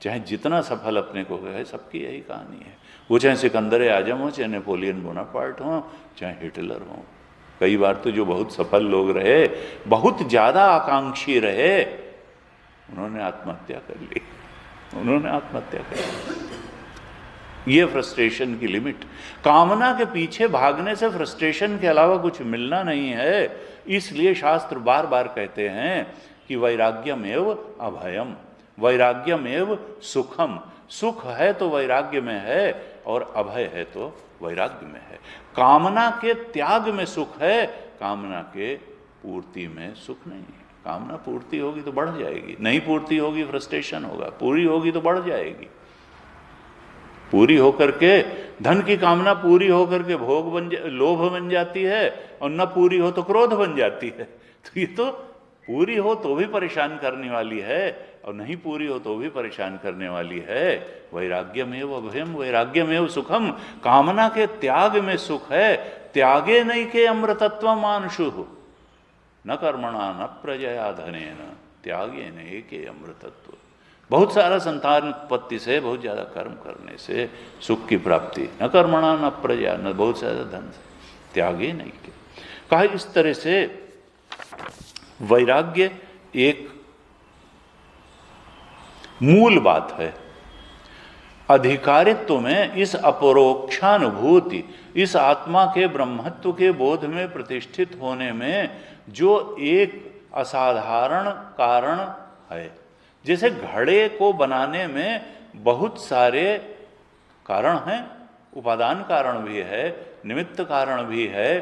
चाहे जितना सफल अपने को है। सबकी यही कहानी है। वो चाहे सिकंदर आजम हो, चाहे नेपोलियन बोनापार्ट हो, चाहे हिटलर हो। कई बार तो जो बहुत सफल लोग रहे, बहुत ज़्यादा आकांक्षी रहे, उन्होंने आत्महत्या कर ली। उन्होंने आत्महत्या कर ली। ये फ्रस्ट्रेशन की लिमिट। कामना के पीछे भागने से फ्रस्ट्रेशन के अलावा कुछ मिलना नहीं है। इसलिए शास्त्र बार बार कहते हैं कि वैराग्यमेव अभयम, वैराग्यमेव सुखम। सुख है तो वैराग्य में है, और अभय है तो वैराग्य में है। कामना के त्याग में सुख है, कामना के पूर्ति में सुख नहीं है। कामना पूर्ति होगी तो बढ़ जाएगी, नहीं पूर्ति होगी फ्रस्ट्रेशन होगा, पूरी होगी तो बढ़ जाएगी। पूरी होकर के धन की कामना पूरी होकर के भोग लोभ बन जाती है, और न पूरी हो तो क्रोध बन जाती है। तो ये तो पूरी हो तो भी परेशान करने वाली है, और नहीं पूरी हो तो भी परेशान करने वाली है। वैराग्यमेव अभयम वैराग्यमेव सुखम। कामना के त्याग में सुख है। त्यागे नहीं के अमृतत्व मानुषु न कर्मणा न प्रजया धनेन त्यागे नहीं के अमृतत्व। बहुत सारा संतान उत्पत्ति से, बहुत ज़्यादा कर्म करने से सुख की प्राप्ति, न कर्मणा न प्रजा, न बहुत ज़्यादा धन से, त्यागे नहीं के। कहा इस तरह से वैराग्य एक मूल बात है। अधिकारित्व में इस अपरोक्षानुभूति, इस आत्मा के ब्रह्मत्व के बोध में प्रतिष्ठित होने में जो एक असाधारण कारण है। जैसे घड़े को बनाने में बहुत सारे कारण हैं, उपादान कारण भी है, निमित्त कारण भी है,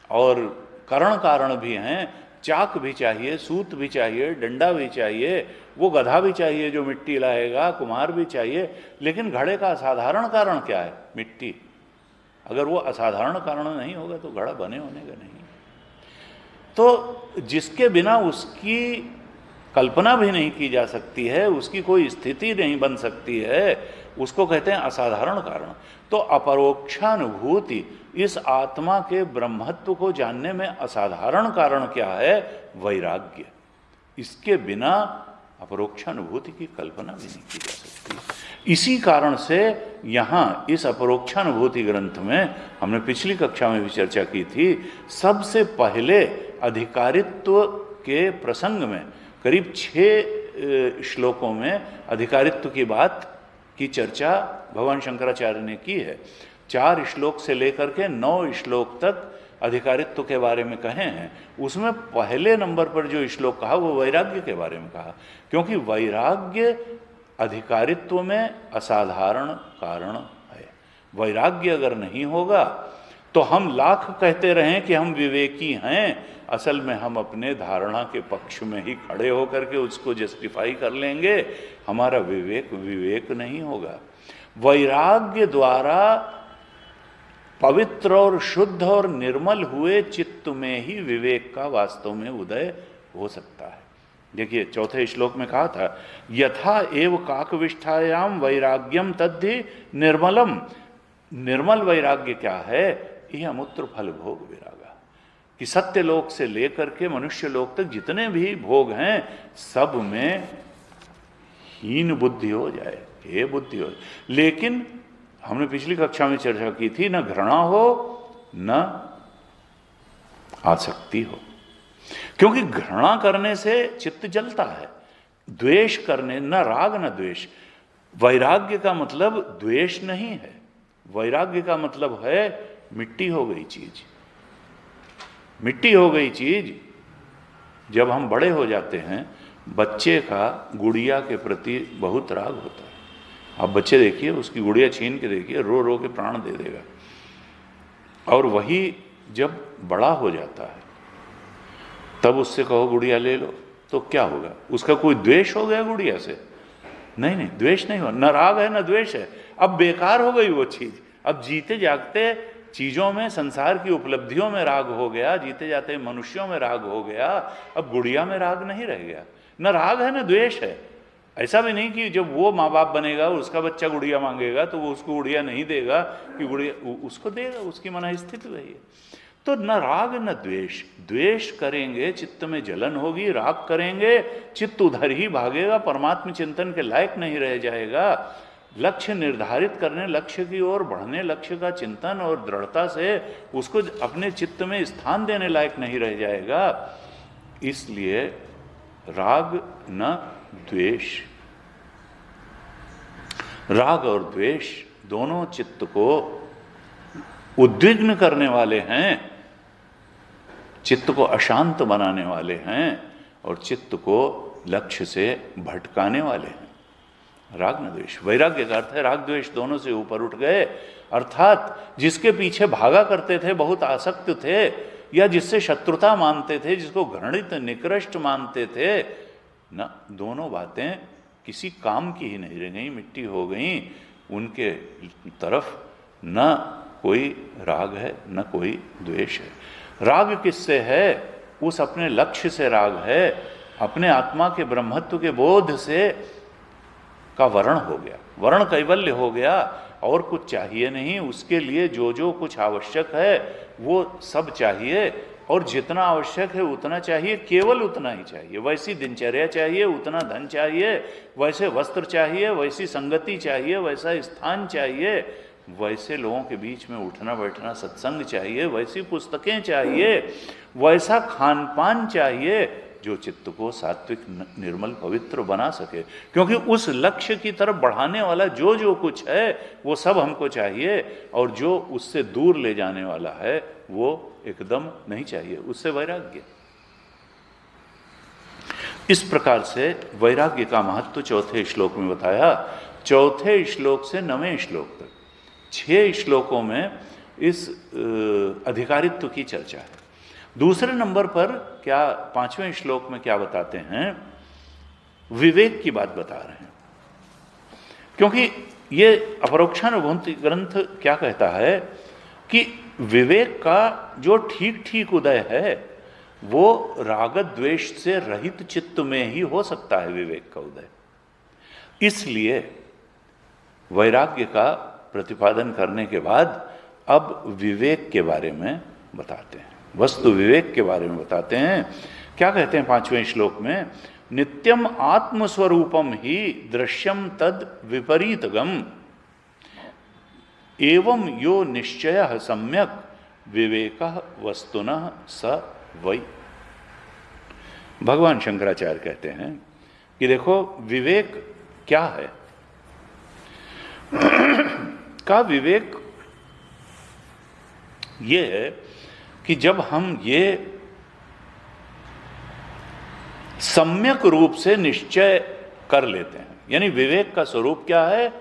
और करण कारण भी हैं। चाक भी चाहिए, सूत भी चाहिए, डंडा भी चाहिए, वो गधा भी चाहिए जो मिट्टी लाएगा, कुम्हार भी चाहिए। लेकिन घड़े का असाधारण कारण क्या है? मिट्टी। अगर वो असाधारण कारण नहीं होगा तो घड़ा बने होने का नहीं। तो जिसके बिना उसकी कल्पना भी नहीं की जा सकती है, उसकी कोई स्थिति नहीं बन सकती है, उसको कहते हैं असाधारण कारण। तो अपरोक्षानुभूति, इस आत्मा के ब्रह्मत्व को जानने में असाधारण कारण क्या है? वैराग्य। इसके बिना अपरोक्षानुभूति की कल्पना भी नहीं की जा सकती। इसी कारण से यहाँ इस अपरोक्षानुभूति ग्रंथ में हमने पिछली कक्षा में भी चर्चा की थी, सबसे पहले अधिकारित्व के प्रसंग में करीब 6 श्लोकों में अधिकारित्व की बात की चर्चा भगवान शंकराचार्य ने की है। 4 श्लोक से लेकर के 9 श्लोक तक अधिकारित्व के बारे में कहे हैं, उसमें पहले नंबर पर जो श्लोक कहा वो वैराग्य के बारे में कहा, क्योंकि वैराग्य अधिकारित्व में असाधारण कारण है। वैराग्य अगर नहीं होगा तो हम लाख कहते रहें कि हम विवेकी हैं, असल में हम अपने धारणा के पक्ष में ही खड़े होकर के उसको जस्टिफाई कर लेंगे, हमारा विवेक नहीं होगा। वैराग्य द्वारा पवित्र और शुद्ध और निर्मल हुए चित्त में ही विवेक का वास्तव में उदय हो सकता है। देखिए चौथे श्लोक में कहा था, यथा एव काकविष्ठायाम वैराग्यम तद्धि निर्मलम। निर्मल वैराग्य क्या है? यह अमूत्र फल भोग विरागा, कि सत्य लोक से लेकर के मनुष्य लोक तक जितने भी भोग हैं सब में हीन बुद्धि हो जाए, हे बुद्धि हो। लेकिन हमने पिछली कक्षा में चर्चा की थी, न घृणा हो न आसक्ति हो, क्योंकि घृणा करने से चित्त जलता है, द्वेष करने, न राग न द्वेष। वैराग्य का मतलब द्वेष नहीं है, वैराग्य का मतलब है मिट्टी हो गई चीज। मिट्टी हो गई चीज, जब हम बड़े हो जाते हैं, बच्चे का गुड़िया के प्रति बहुत राग होता है। आप बच्चे देखिए, उसकी गुड़िया छीन के देखिए, रो रो के प्राण दे देगा। और वही जब बड़ा हो जाता है तब उससे कहो गुड़िया ले लो, तो क्या होगा? उसका कोई द्वेष हो गया गुड़िया से? नहीं नहीं, द्वेष नहीं हो, न राग है न द्वेष है। अब बेकार हो गई वो चीज। अब जीते जागते चीजों में, संसार की उपलब्धियों में राग हो गया, जीते जाते मनुष्यों में राग हो गया, अब गुड़िया में राग नहीं रह गया। न राग है न द्वेष है। ऐसा भी नहीं कि जब वो माँ बाप बनेगा, उसका बच्चा गुड़िया मांगेगा तो वो उसको गुड़िया नहीं देगा, कि गुड़िया उसको देगा, उसकी मन स्थिति वही है। तो न राग न द्वेष। द्वेष करेंगे चित्त में जलन होगी, राग करेंगे चित्त उधर ही भागेगा, परमात्म चिंतन के लायक नहीं रह जाएगा। लक्ष्य निर्धारित करने, लक्ष्य की ओर बढ़ने, लक्ष्य का चिंतन और दृढ़ता से उसको अपने चित्त में स्थान देने लायक नहीं रह जाएगा। इसलिए राग न द्वेष। राग और द्वेष दोनों चित्त को उद्विग्न करने वाले हैं, चित्त को अशांत बनाने वाले हैं और चित्त को लक्ष्य से भटकाने वाले हैं। राग न द्वेष। वैराग्य का अर्थ है राग द्वेष दोनों से ऊपर उठ गए, अर्थात जिसके पीछे भागा करते थे, बहुत आसक्त थे, या जिससे शत्रुता मानते थे, जिसको घृणित निकृष्ट मानते थे, न दोनों बातें किसी काम की ही नहीं रह गई, मिट्टी हो गई। उनके तरफ न कोई राग है न कोई द्वेष है। राग किससे है? उस अपने लक्ष्य से राग है, अपने आत्मा के ब्रह्मत्व के बोध से का वर्ण हो गया, वर्ण कैवल्य हो गया, और कुछ चाहिए नहीं। उसके लिए जो जो कुछ आवश्यक है वो सब चाहिए, और जितना आवश्यक है उतना चाहिए, केवल उतना ही चाहिए। वैसी दिनचर्या चाहिए, उतना धन चाहिए, वैसे वस्त्र चाहिए, वैसी संगति चाहिए, वैसा स्थान चाहिए, वैसे लोगों के बीच में उठना बैठना सत्संग चाहिए, वैसी पुस्तकें चाहिए, वैसा खान पान चाहिए जो चित्त को सात्विक निर्मल पवित्र बना सके। क्योंकि उस लक्ष्य की तरफ बढ़ाने वाला जो जो कुछ है वो सब हमको चाहिए, और जो उससे दूर ले जाने वाला है वो एकदम नहीं चाहिए। उससे वैराग्य। इस प्रकार से वैराग्य का महत्व चौथे श्लोक में बताया। चौथे श्लोक से 9वें श्लोक तक 6 श्लोकों में इस अधिकारित्व की चर्चा है। दूसरे नंबर पर क्या 5वें श्लोक में क्या बताते हैं? विवेक की बात बता रहे हैं, क्योंकि ये अपरोक्षानुभूति ग्रंथ क्या कहता है कि विवेक का जो ठीक ठीक उदय है वो राग द्वेष से रहित चित्त में ही हो सकता है, विवेक का उदय। इसलिए वैराग्य का प्रतिपादन करने के बाद अब विवेक के बारे में बताते हैं, वस्तु विवेक के बारे में बताते हैं। क्या कहते हैं 5वें श्लोक में? नित्यम आत्मस्वरूपम ही दृश्यम तद विपरीतगम एवं यो निश्चय सम्यक विवेक वस्तुनः स वै। भगवान शंकराचार्य कहते हैं कि देखो विवेक क्या है। का विवेक ये है कि जब हम ये सम्यक रूप से निश्चय कर लेते हैं, यानी विवेक का स्वरूप क्या है?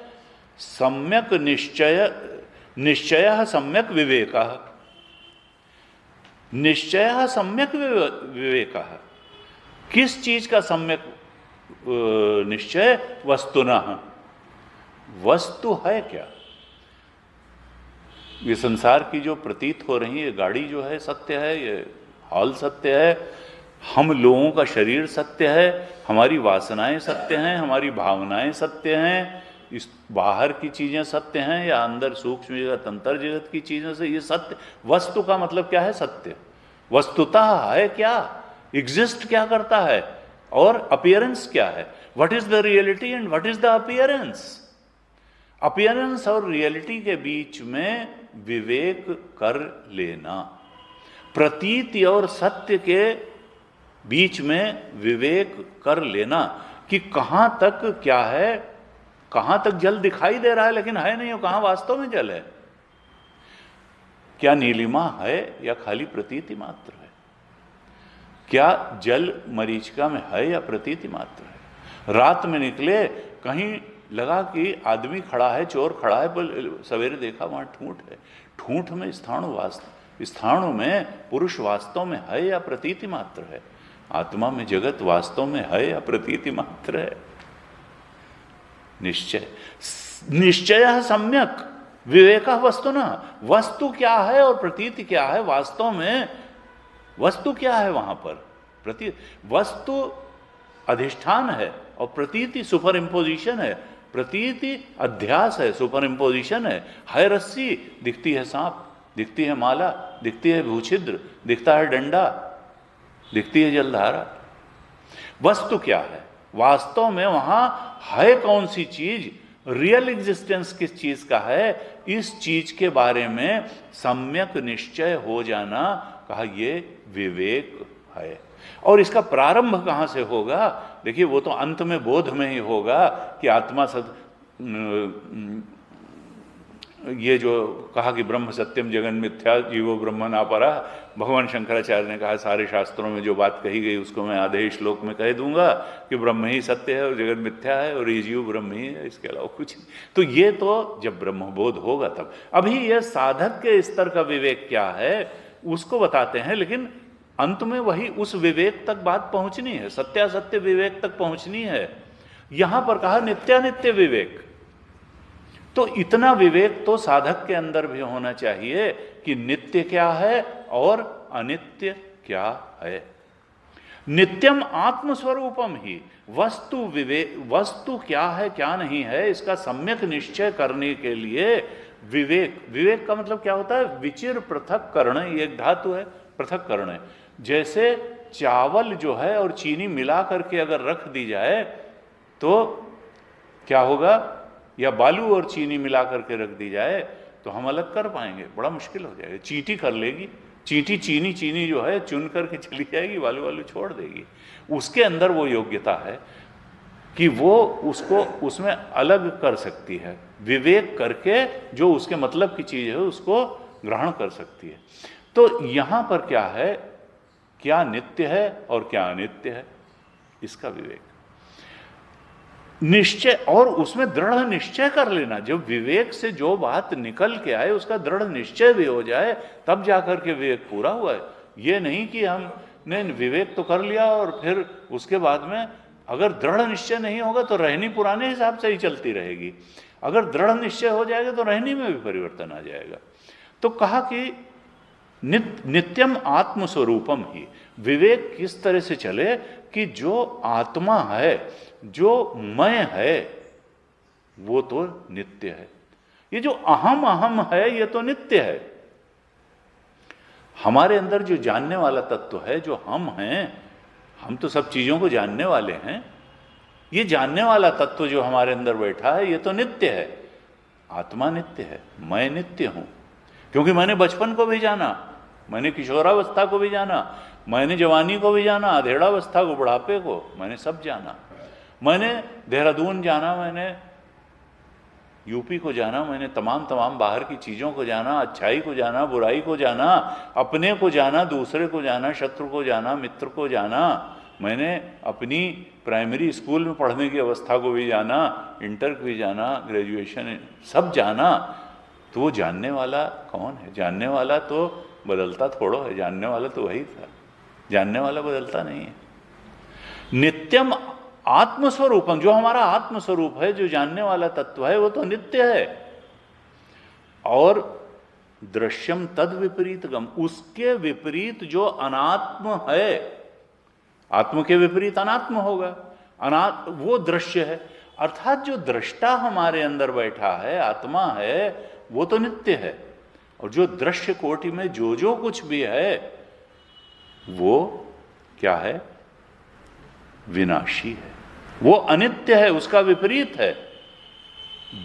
सम्यक निश्चय सम्यक विवेक, निश्चय सम्यक विवेक। किस चीज का सम्यक निश्चय? वस्तुनः। वस्तु है क्या? ये संसार की जो प्रतीत हो रही है, गाड़ी जो है सत्य है, ये हॉल सत्य है, हम लोगों का शरीर सत्य है, हमारी वासनाएं सत्य हैं, हमारी भावनाएं सत्य हैं, इस बाहर की चीजें सत्य हैं या अंदर सूक्ष्म जगत अंतर जगत की चीजों से ये सत्य। वस्तु का मतलब क्या है? सत्य। वस्तुतः है क्या? एग्जिस्ट क्या करता है? और अपीयरेंस क्या है? What is the reality and what is the appearance? Appearance और रियलिटी के बीच में विवेक कर लेना, प्रतीति और सत्य के बीच में विवेक कर लेना कि कहां तक क्या है, कहां तक जल दिखाई दे रहा है लेकिन है नहीं, और कहां वास्तव में जल है। क्या नीलिमा है या खाली प्रतीति मात्र है? क्या जल मरीचिका में है या प्रतीति मात्र है? रात में निकले, कहीं लगा कि आदमी खड़ा है, चोर खड़ा है, पर सवेरे देखा वहां ठूंठ है। ठूंठ में स्थाणु में पुरुष वास्तव में है या प्रतीति मात्र है? आत्मा में जगत वास्तव में है या प्रतीति मात्र है? निश्चय सम्यक विवेक वस्तुना। वस्तु क्या है और प्रतीति क्या है? वास्तव में वस्तु क्या है वहां पर? वस्तु अधिष्ठान है और प्रतीति सुपर इम्पोजिशन है। प्रतीति अध्यास है, सुपर इम्पोजिशन है रस्सी, दिखती है सांप, दिखती है माला, दिखती है भूछिद्र, दिखता है डंडा, दिखती है जलधारा। वस्तु क्या है? वास्तव में वहां है कौन सी चीज? रियल एग्जिस्टेंस किस चीज का है? इस चीज के बारे में सम्यक निश्चय हो जाना, कहा ये विवेक है। और इसका प्रारंभ कहां से होगा? देखिए, वो तो अंत में बोध में ही होगा कि आत्मा ये जो कहा कि ब्रह्म सत्यम जगन मिथ्या जीवो ब्रह्मन अपरा, भगवान शंकराचार्य ने कहा सारे शास्त्रों में जो बात कही गई उसको मैं आधे श्लोक में कह दूंगा कि ब्रह्म ही सत्य है और जगत मिथ्या है और ये जीव ब्रह्म ही है, इसके अलावा कुछ नहीं। तो ये तो जब ब्रह्मबोध होगा तब। अभी ये साधक के स्तर का विवेक क्या है उसको बताते हैं, लेकिन अंत में वही उस विवेक तक बात पहुंचनी है, सत्यासत्य विवेक तक पहुंचनी है। यहां पर कहा नित्यानित्य विवेक। तो इतना विवेक तो साधक के अंदर भी होना चाहिए कि नित्य क्या है और अनित्य क्या है। नित्यम आत्मस्वरूपम ही। वस्तु क्या है क्या नहीं है इसका सम्यक निश्चय करने के लिए विवेक का मतलब क्या होता है? विचिर पृथक करण, ये एक धातु है, पृथक करण है। जैसे चावल जो है और चीनी मिला करके अगर रख दी जाए तो क्या होगा, या बालू और चीनी मिला करके रख दी जाए तो हम अलग कर पाएंगे? बड़ा मुश्किल हो जाएगा। चींटी कर लेगी, चीनी जो है चुन करके चली जाएगी, बालू छोड़ देगी। उसके अंदर वो योग्यता है कि वो उसको उसमें अलग कर सकती है, विवेक करके जो उसके मतलब की चीज है उसको ग्रहण कर सकती है। तो यहां पर क्या है, क्या नित्य है और क्या अनित्य है, इसका विवेक निश्चय, और उसमें दृढ़ निश्चय कर लेना। जब विवेक से जो बात निकल के आए उसका दृढ़ निश्चय भी हो जाए तब जाकर के विवेक पूरा हुआ है। ये नहीं कि हमने विवेक तो कर लिया और फिर उसके बाद में अगर दृढ़ निश्चय नहीं होगा तो रहनी पुराने हिसाब से ही चलती रहेगी, अगर दृढ़ निश्चय हो जाएगा तो रहनी में भी परिवर्तन आ जाएगा। तो कहा कि नित्यम आत्मस्वरूपम ही। विवेक किस तरह से चले कि जो आत्मा है, जो मैं है, वो तो नित्य है। ये जो अहम है ये तो नित्य है। हमारे अंदर जो जानने वाला तत्व है, जो हम हैं, हम तो सब चीजों को जानने वाले हैं। ये जानने वाला तत्व जो हमारे अंदर बैठा है ये तो नित्य है। आत्मा नित्य है, मैं नित्य हूं, क्योंकि मैंने बचपन को भी जाना, मैंने किशोरावस्था को भी जाना, मैंने जवानी को भी जाना, अधेड़ावस्था को, बुढ़ापे को, मैंने सब जाना। मैंने देहरादून जाना, मैंने यूपी को जाना, मैंने तमाम बाहर की चीज़ों को जाना, अच्छाई को जाना, बुराई को जाना, अपने को जाना, दूसरे को जाना, शत्रु को जाना, मित्र को जाना। मैंने अपनी प्राइमरी स्कूल में पढ़ने की अवस्था को भी जाना, इंटर को भी जाना, ग्रेजुएशन सब जाना। तो वो जानने वाला कौन है? जानने वाला तो बदलता थोड़ो है, जानने वाला तो वही था, जानने वाला बदलता नहीं है। नित्यम आत्मस्वरूपम, जो हमारा आत्मस्वरूप है, जो जानने वाला तत्व है, वो तो नित्य है। और दृश्यम तद विपरीतगम, उसके विपरीत जो अनात्म है, आत्म के विपरीत अनात्म होगा, वो दृश्य है। अर्थात जो दृष्टा हमारे अंदर बैठा है, आत्मा है, वो तो नित्य है। और जो दृश्य कोटि में जो कुछ भी है, वो क्या है? विनाशी है, वो अनित्य है, उसका विपरीत है।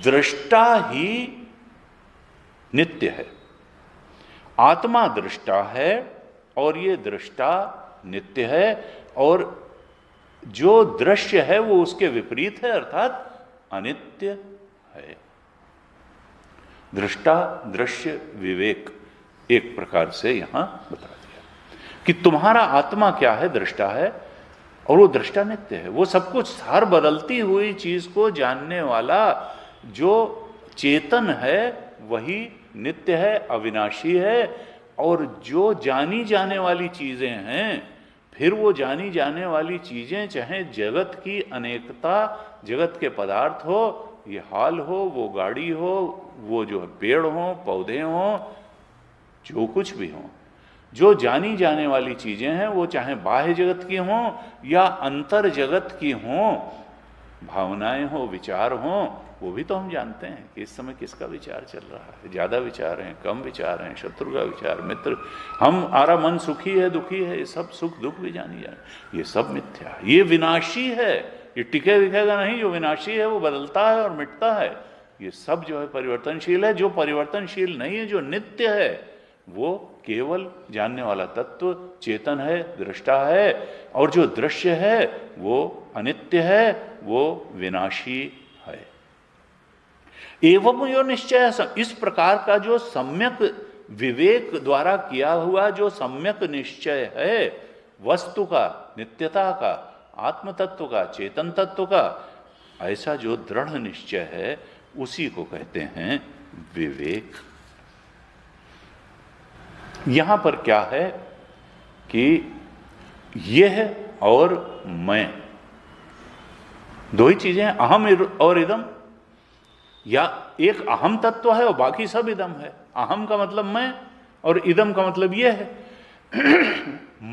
दृष्टा ही नित्य है, आत्मा दृष्टा है और ये दृष्टा नित्य है। और जो दृश्य है वो उसके विपरीत है, अर्थात अनित्य है। दृष्टा दृश्य विवेक एक प्रकार से यहां बता दिया कि तुम्हारा आत्मा क्या है? दृष्टा है, और वो दृष्टा नित्य है। वो सब कुछ हर बदलती हुई चीज को जानने वाला जो चेतन है वही नित्य है, अविनाशी है। और जो जानी जाने वाली चीजें हैं, फिर वो जानी जाने वाली चीजें चाहे जगत की अनेकता, जगत के पदार्थ हो, ये हाल हो, वो गाड़ी हो, वो जो पेड़ हो, पौधे हो, जो कुछ भी हो, जो जानी जाने वाली चीजें हैं, वो चाहे बाह्य जगत की हों या अंतर जगत की हों, भावनाएं हो, विचार हों, वो भी तो हम जानते हैं कि इस समय किसका विचार चल रहा है, ज्यादा विचार हैं, कम विचार हैं, शत्रु का विचार, मित्र, हमारा मन सुखी है, दुखी है, ये सब सुख दुख भी जानी जाए, ये सब मिथ्या है, ये विनाशी है, ये टिके विकेगा नहीं। जो विनाशी है वो बदलता है और मिटता है। ये सब जो है परिवर्तनशील है। जो परिवर्तनशील नहीं है, जो नित्य है, वो केवल जानने वाला तत्व चेतन है, दृष्टा है। और जो दृश्य है वो अनित्य है, वो विनाशी है। एवं जो निश्चय, इस प्रकार का जो सम्यक विवेक द्वारा किया हुआ जो सम्यक निश्चय है वस्तु का, नित्यता का, आत्म तत्व का, चेतन तत्व का, ऐसा जो दृढ़ निश्चय है उसी को कहते हैं विवेक। यहां पर क्या है कि यह और मैं, दो ही चीजें हैं, अहम और इदम। या एक अहम तत्व है और बाकी सब इदम है। अहम का मतलब मैं और इदम का मतलब यह है।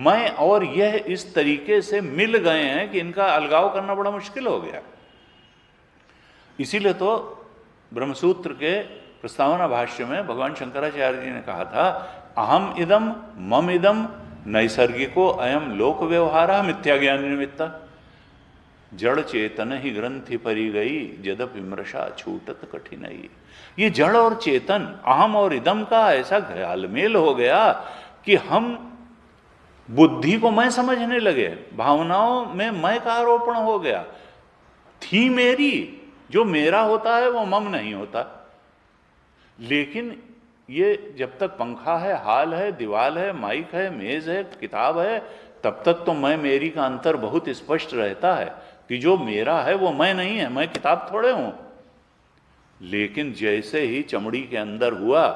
मैं और यह इस तरीके से मिल गए हैं कि इनका अलगाव करना बड़ा मुश्किल हो गया। इसीलिए तो ब्रह्मसूत्र के प्रस्तावना भाष्य में भगवान शंकराचार्य जी ने कहा था, अहम इदम मम इदम नैसर्गिको अयम लोक व्यवहार मिथ्या ज्ञान निमित्ता। जड़ चेतन ही ग्रंथि परी गई जदपि मृषा छूटत कठिनाई। ये जड़ और चेतन, अहम और इदम का ऐसा घालमेल हो गया कि हम बुद्धि को मैं समझने लगे, भावनाओं में मैं का आरोपण हो गया। थी मेरी, जो मेरा होता है वो मम नहीं होता। लेकिन ये जब तक पंखा है, हाल है, दीवाल है, माइक है, मेज है, किताब है, तब तक तो मैं मेरी का अंतर बहुत स्पष्ट रहता है कि जो मेरा है वो मैं नहीं है, मैं किताब थोड़े हूं। लेकिन जैसे ही चमड़ी के अंदर हुआ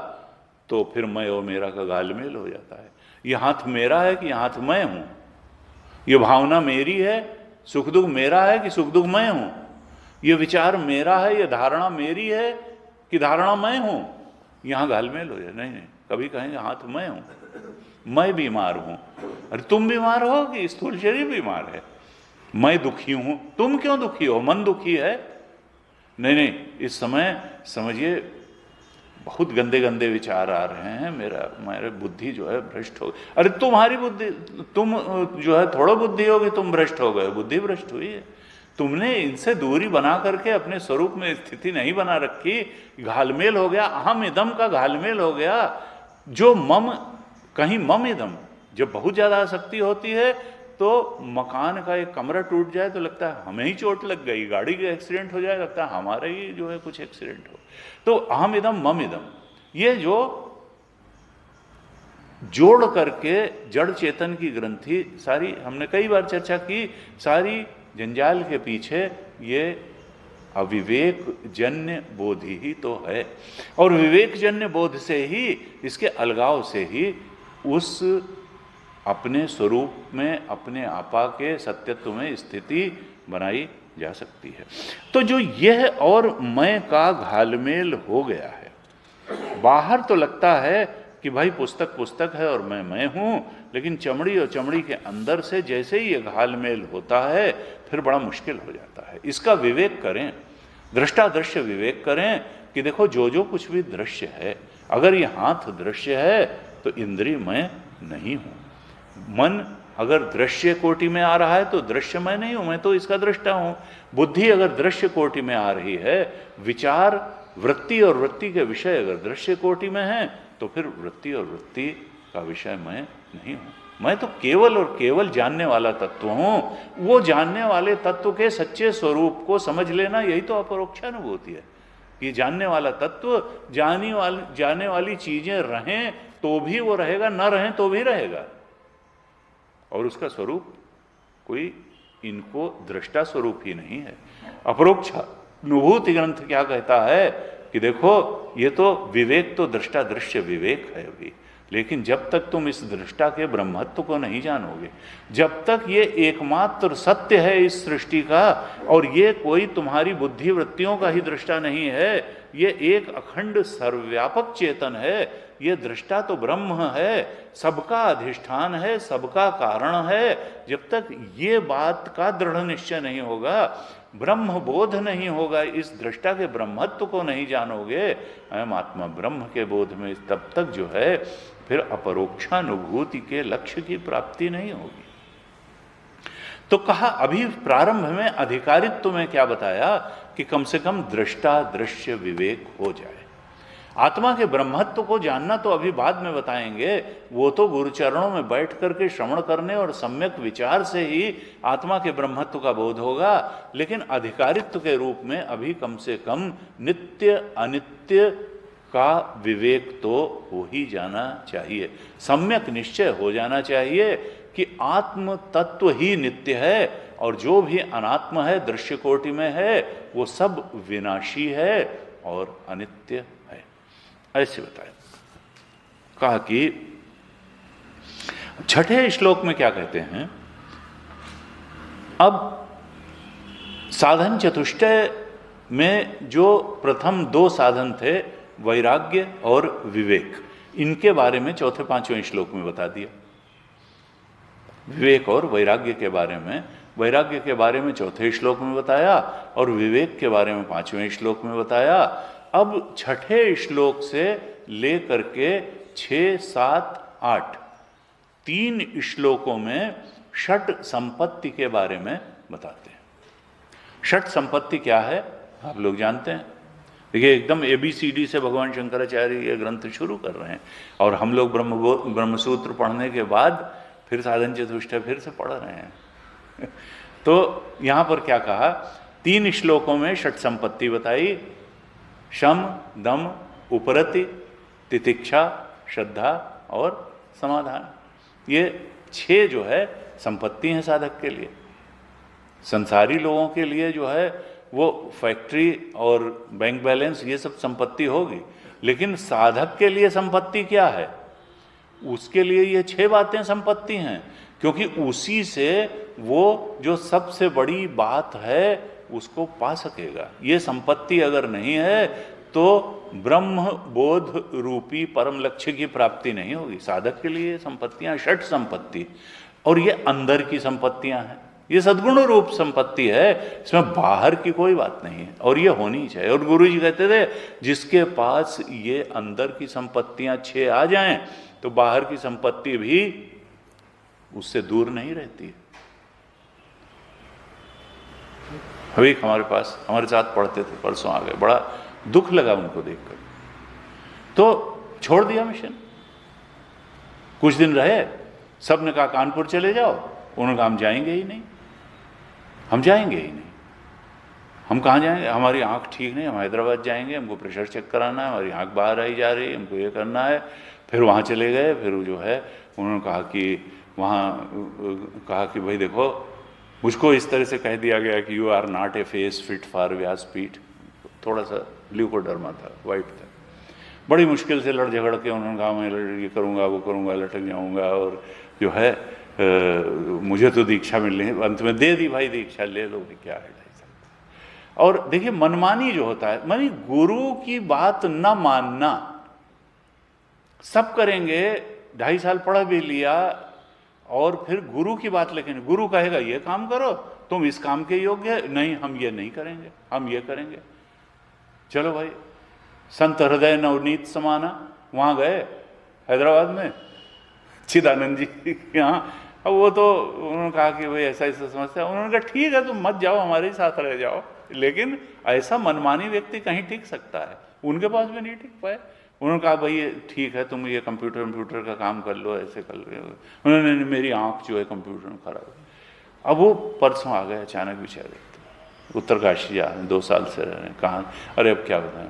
तो फिर मैं और मेरा का घालमेल हो जाता है। ये हाथ मेरा है कि हाथ मैं हूं, ये भावना मेरी है, सुख दुख मेरा है कि सुख दुख मैं हूं, ये विचार मेरा है, ये धारणा मेरी है कि धारणा मैं हूं। यहां घालमेल हो जाए। नहीं, कभी कहेंगे हाथ मैं हूं, मैं बीमार हूं। अरे तुम बीमार हो कि स्थूल शरीर बीमार है? मैं दुखी हूं, तुम क्यों दुखी हो? मन दुखी है? नहीं, इस समय समझिए बहुत गंदे गंदे विचार आ रहे हैं, मेरे बुद्धि जो है भ्रष्ट हो गई। अरे तुम्हारी बुद्धि, तुम जो है थोड़ा बुद्धि होगी, तुम भ्रष्ट हो गए, बुद्धि भ्रष्ट हुई है। तुमने इनसे दूरी बना करके अपने स्वरूप में स्थिति नहीं बना रखी, घालमेल हो गया, अहम इदम का घालमेल हो गया। जो मम, कहीं मम इदम, जब बहुत ज्यादा आसक्ति होती है तो मकान का एक कमरा टूट जाए तो लगता है हमें ही चोट लग गई, गाड़ी का एक्सीडेंट हो जाए लगता है हमारा ही जो है कुछ एक्सीडेंट हो। तो अहम इदम मम इदम, ये जो जोड़ करके जड़ चेतन की ग्रंथि सारी, हमने कई बार चर्चा की, सारी जंजाल के पीछे ये अविवेक जन्य बोध ही तो है। और विवेक जन्य बोध से ही, इसके अलगाव से ही उस अपने स्वरूप में, अपने आपा के सत्यत्व में स्थिति बनाई जा सकती है। तो जो यह और मैं का घालमेल हो गया है, बाहर तो लगता है कि भाई पुस्तक पुस्तक है और मैं हूं, लेकिन चमड़ी और चमड़ी के अंदर से जैसे ही ये घालमेल होता है फिर बड़ा मुश्किल हो जाता है। इसका विवेक करें, दृष्टा दृश्य विवेक करें कि देखो जो जो कुछ भी दृश्य है, अगर ये हाथ दृश्य है तो इंद्रिय मैं नहीं हूं। मन अगर दृश्य कोटि में आ रहा है तो दृश्य मैं नहीं हूं, मैं तो इसका दृष्टा हूं। बुद्धि अगर दृश्य कोटि में आ रही है, विचार वृत्ति और वृत्ति के विषय अगर दृश्य कोटि में है, तो फिर वृत्ति और वृत्ति का विषय मैं नहीं हूं। मैं तो केवल और केवल जानने वाला तत्व हूं। वो जानने वाले तत्व के सच्चे स्वरूप को समझ लेना, यही तो अपरोक्षानुभूति है। कि जानने वाला तत्व, जाने वाली चीजें रहें तो भी वो रहेगा, न रहें तो भी रहेगा, और उसका स्वरूप कोई इनको दृष्टा स्वरूप ही नहीं है। अपरोक्षानुभूति ग्रंथ क्या कहता है कि देखो ये तो विवेक तो दृष्टा दृश्य विवेक है अभी, लेकिन जब तक तुम इस दृष्टा के ब्रह्मत्व को नहीं जानोगे, जब तक ये एकमात्र सत्य है इस सृष्टि का, और ये कोई तुम्हारी बुद्धि वृत्तियों का ही दृष्टा नहीं है, ये एक अखंड सर्वव्यापक चेतन है, ये दृष्टा तो ब्रह्म है, सबका अधिष्ठान है, सबका कारण है, जब तक ये बात का दृढ़ निश्चय नहीं होगा, ब्रह्म बोध नहीं होगा, इस दृष्टा के ब्रह्मत्व को नहीं जानोगे, अयम आत्मा ब्रह्म के बोध में, तब तक जो है फिर अपरोक्षानुभूति के लक्ष्य की प्राप्ति नहीं होगी। तो कहा अभी प्रारंभ में अधिकारित्व में क्या बताया कि कम से कम दृष्टा दृश्य विवेक हो जाए। आत्मा के ब्रह्मत्व को जानना तो अभी बाद में बताएंगे, वो तो गुरुचरणों में बैठ करके श्रवण करने और सम्यक विचार से ही आत्मा के ब्रह्मत्व का बोध होगा। लेकिन अधिकारित्व के रूप में अभी कम से कम नित्य अनित्य का विवेक तो हो ही जाना चाहिए, सम्यक निश्चय हो जाना चाहिए कि आत्म तत्व ही नित्य है, और जो भी अनात्म है, दृश्य कोटि में है, वो सब विनाशी है और अनित्य है। ऐसे बताया। कहा कि छठे श्लोक में क्या कहते हैं, अब साधन चतुष्टय में जो प्रथम दो साधन थे, वैराग्य और विवेक, इनके बारे में चौथे पांचवें श्लोक में बता दिया। विवेक और वैराग्य के बारे में, वैराग्य के बारे में चौथे श्लोक में बताया और विवेक के बारे में पांचवें श्लोक में बताया। अब छठे श्लोक से लेकर के 6, 7, 8 तीन श्लोकों में षट संपत्ति के बारे में बताते हैं। षट संपत्ति क्या है आप लोग जानते हैं। देखिए एकदम ABCD से भगवान शंकराचार्य ये ग्रंथ शुरू कर रहे हैं, और हम लोग ब्रह्मसूत्र पढ़ने के बाद फिर साधन चतुष्टय फिर से पढ़ रहे हैं। तो यहाँ पर क्या कहा, 3 श्लोकों में षट संपत्ति बताई, शम दम उपरति तितिक्षा श्रद्धा और समाधान। ये 6 जो है संपत्ति हैं साधक के लिए। संसारी लोगों के लिए जो है वो फैक्ट्री और बैंक बैलेंस ये सब संपत्ति होगी, लेकिन साधक के लिए संपत्ति क्या है, उसके लिए ये 6 बातें संपत्ति हैं, क्योंकि उसी से वो जो सबसे बड़ी बात है उसको पा सकेगा। ये संपत्ति अगर नहीं है तो ब्रह्म बोध रूपी परम लक्ष्य की प्राप्ति नहीं होगी। साधक के लिए संपत्तियां षट संपत्ति, और ये अंदर की संपत्तियां हैं, ये सद्गुण रूप संपत्ति है, इसमें बाहर की कोई बात नहीं है, और ये होनी चाहिए। और गुरु जी कहते थे जिसके पास ये अंदर की संपत्तियां 6 आ जाएं तो बाहर की संपत्ति भी उससे दूर नहीं रहती। अभी हमारे पास हमारे साथ पढ़ते थे, परसों आ गए, बड़ा दुख लगा उनको देखकर, तो छोड़ दिया मिशन। कुछ दिन रहे, सब ने कहा कानपुर चले जाओ, उन्होंने कहा हम जाएंगे ही नहीं, हम जाएंगे ही नहीं। हम कहाँ जाएंगे, हमारी आँख ठीक नहीं, हम हैदराबाद जाएंगे, हमको प्रेशर चेक कराना है, हमारी आँख बाहर आई जा रही है, हमको ये करना है। फिर वहाँ चले गए, फिर जो है उन्होंने कहा कि वहाँ कहा कि भाई देखो, मुझको इस तरह से कह दिया गया कि you are not a face fit for व्यासपीठ। थोड़ा सा ल्यूकोडर्मा था, वाइट था। बड़ी मुश्किल से लड़ झगड़ के उन्होंने कहा मैं ये करूँगा, वो करूँगा, लटक जाऊँगा, और जो है मुझे तो दीक्षा मिलनी है। अंत में दे दी, भाई दीक्षा ले लो, क्या है। और देखिए मनमानी जो होता है, मानी गुरु की बात न मानना, सब करेंगे, 2.5 साल पढ़ भी लिया, और फिर गुरु की बात, लेकिन गुरु कहेगा ये काम करो, तुम इस काम के योग्य है, नहीं हम ये नहीं करेंगे, हम ये करेंगे। चलो भाई, संत हृदय नवनीत समाना, वहां गए हैदराबाद में चिदानंद जी के यहाँ। अब वो तो उन्होंने कहा कि भाई ऐसा ऐसा समस्या, उन्होंने कहा ठीक है तुम मत जाओ, हमारे ही साथ रह जाओ। लेकिन ऐसा मनमानी व्यक्ति कहीं टिक सकता है, उनके पास भी नहीं टिक पाए। उन्होंने कहा भाई ये ठीक है, तुम ये कंप्यूटर का काम कर लो, ऐसे कर लो। उन्होंने, मेरी आंख जो है कंप्यूटर में खराब है। अब वो परसों आ गए अचानक बेचारे, उत्तरकाशी जा रहे हैं, 2 साल से रह रहे हैं। कहाँ, अरे अब क्या बताएं,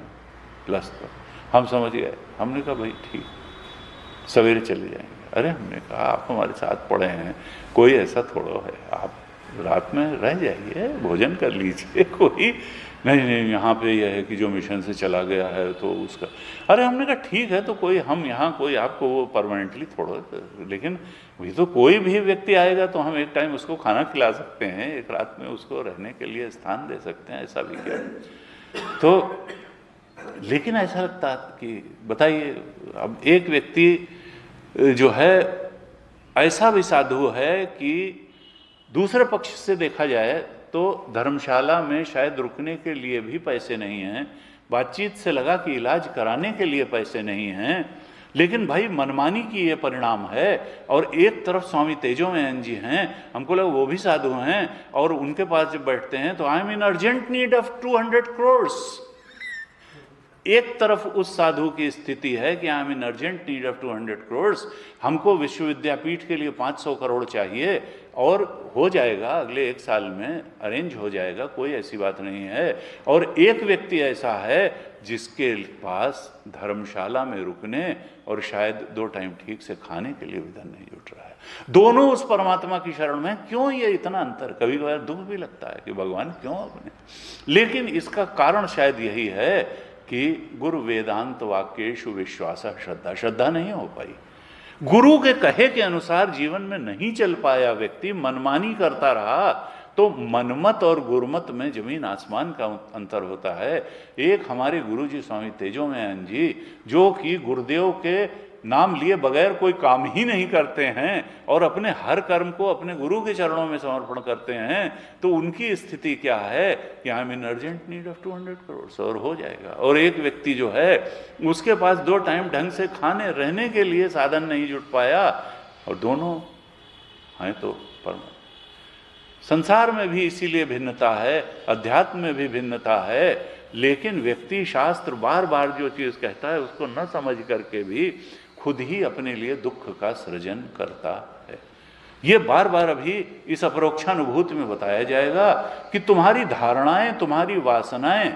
प्लस तो हम समझ गए। हमने कहा भाई ठीक, सवेरे चले जाएंगे। अरे हमने कहा आप हमारे साथ पढ़े हैं, कोई ऐसा थोड़ा है, आप रात में रह जाइए, भोजन कर लीजिए, कोई नहीं यहाँ पे यह है कि जो मिशन से चला गया है तो उसका। अरे हमने कहा ठीक है, तो कोई हम यहाँ कोई आपको वो परमानेंटली थोड़ा, लेकिन वही तो कोई भी व्यक्ति आएगा तो हम एक टाइम उसको खाना खिला सकते हैं, एक रात में उसको रहने के लिए स्थान दे सकते हैं, ऐसा भी क्या। तो लेकिन ऐसा लगता है कि बताइए, अब एक व्यक्ति जो है ऐसा भी साधु है कि दूसरे पक्ष से देखा जाए तो धर्मशाला में शायद रुकने के लिए भी पैसे नहीं हैं, बातचीत से लगा कि इलाज कराने के लिए पैसे नहीं हैं, लेकिन भाई मनमानी की ये परिणाम है। और एक तरफ स्वामी तेजोमयन जी हैं, हमको लगा वो भी साधु हैं, और उनके पास जब बैठते हैं तो I am in urgent need of 200 crore. एक तरफ उस साधु की स्थिति है कि I am in urgent need of 200 crore, हमको विश्वविद्यापीठ के लिए 500 करोड़ चाहिए, और हो जाएगा अगले 1 साल में, अरेंज हो जाएगा, कोई ऐसी बात नहीं है। और एक व्यक्ति ऐसा है जिसके पास धर्मशाला में रुकने और शायद 2 टाइम ठीक से खाने के लिए भी धन नहीं जुट रहा है। दोनों उस परमात्मा की शरण में। क्यों ये इतना अंतर? कभी कभार दुख भी लगता है कि भगवान क्यों अपने, लेकिन इसका कारण शायद यही है कि गुरु वेदांत वाक्येषु विश्वास श्रद्धा नहीं हो पाई। गुरु के कहे के अनुसार जीवन में नहीं चल पाया व्यक्ति, मनमानी करता रहा, तो मनमत और गुरुमत में जमीन आसमान का अंतर होता है। एक हमारे गुरु जी स्वामी तेजोमयन जी, जो कि गुरुदेव के नाम लिए बगैर कोई काम ही नहीं करते हैं और अपने हर कर्म को अपने गुरु के चरणों में समर्पण करते हैं, तो उनकी स्थिति क्या है कि I am in urgent need of 200 crore, और हो जाएगा। और एक व्यक्ति जो है उसके पास 2 टाइम ढंग से खाने रहने के लिए साधन नहीं जुट पाया, और दोनों हैं तो परम। संसार में भी इसीलिए भिन्नता है, अध्यात्म में भी भिन्नता है, लेकिन व्यक्ति शास्त्र बार बार जो चीज़ कहता है उसको न समझ करके भी खुद ही अपने लिए दुख का सृजन करता है। ये बार बार अभी इस अपरोक्षानुभूति में बताया जाएगा कि तुम्हारी धारणाएं, तुम्हारी वासनाएं,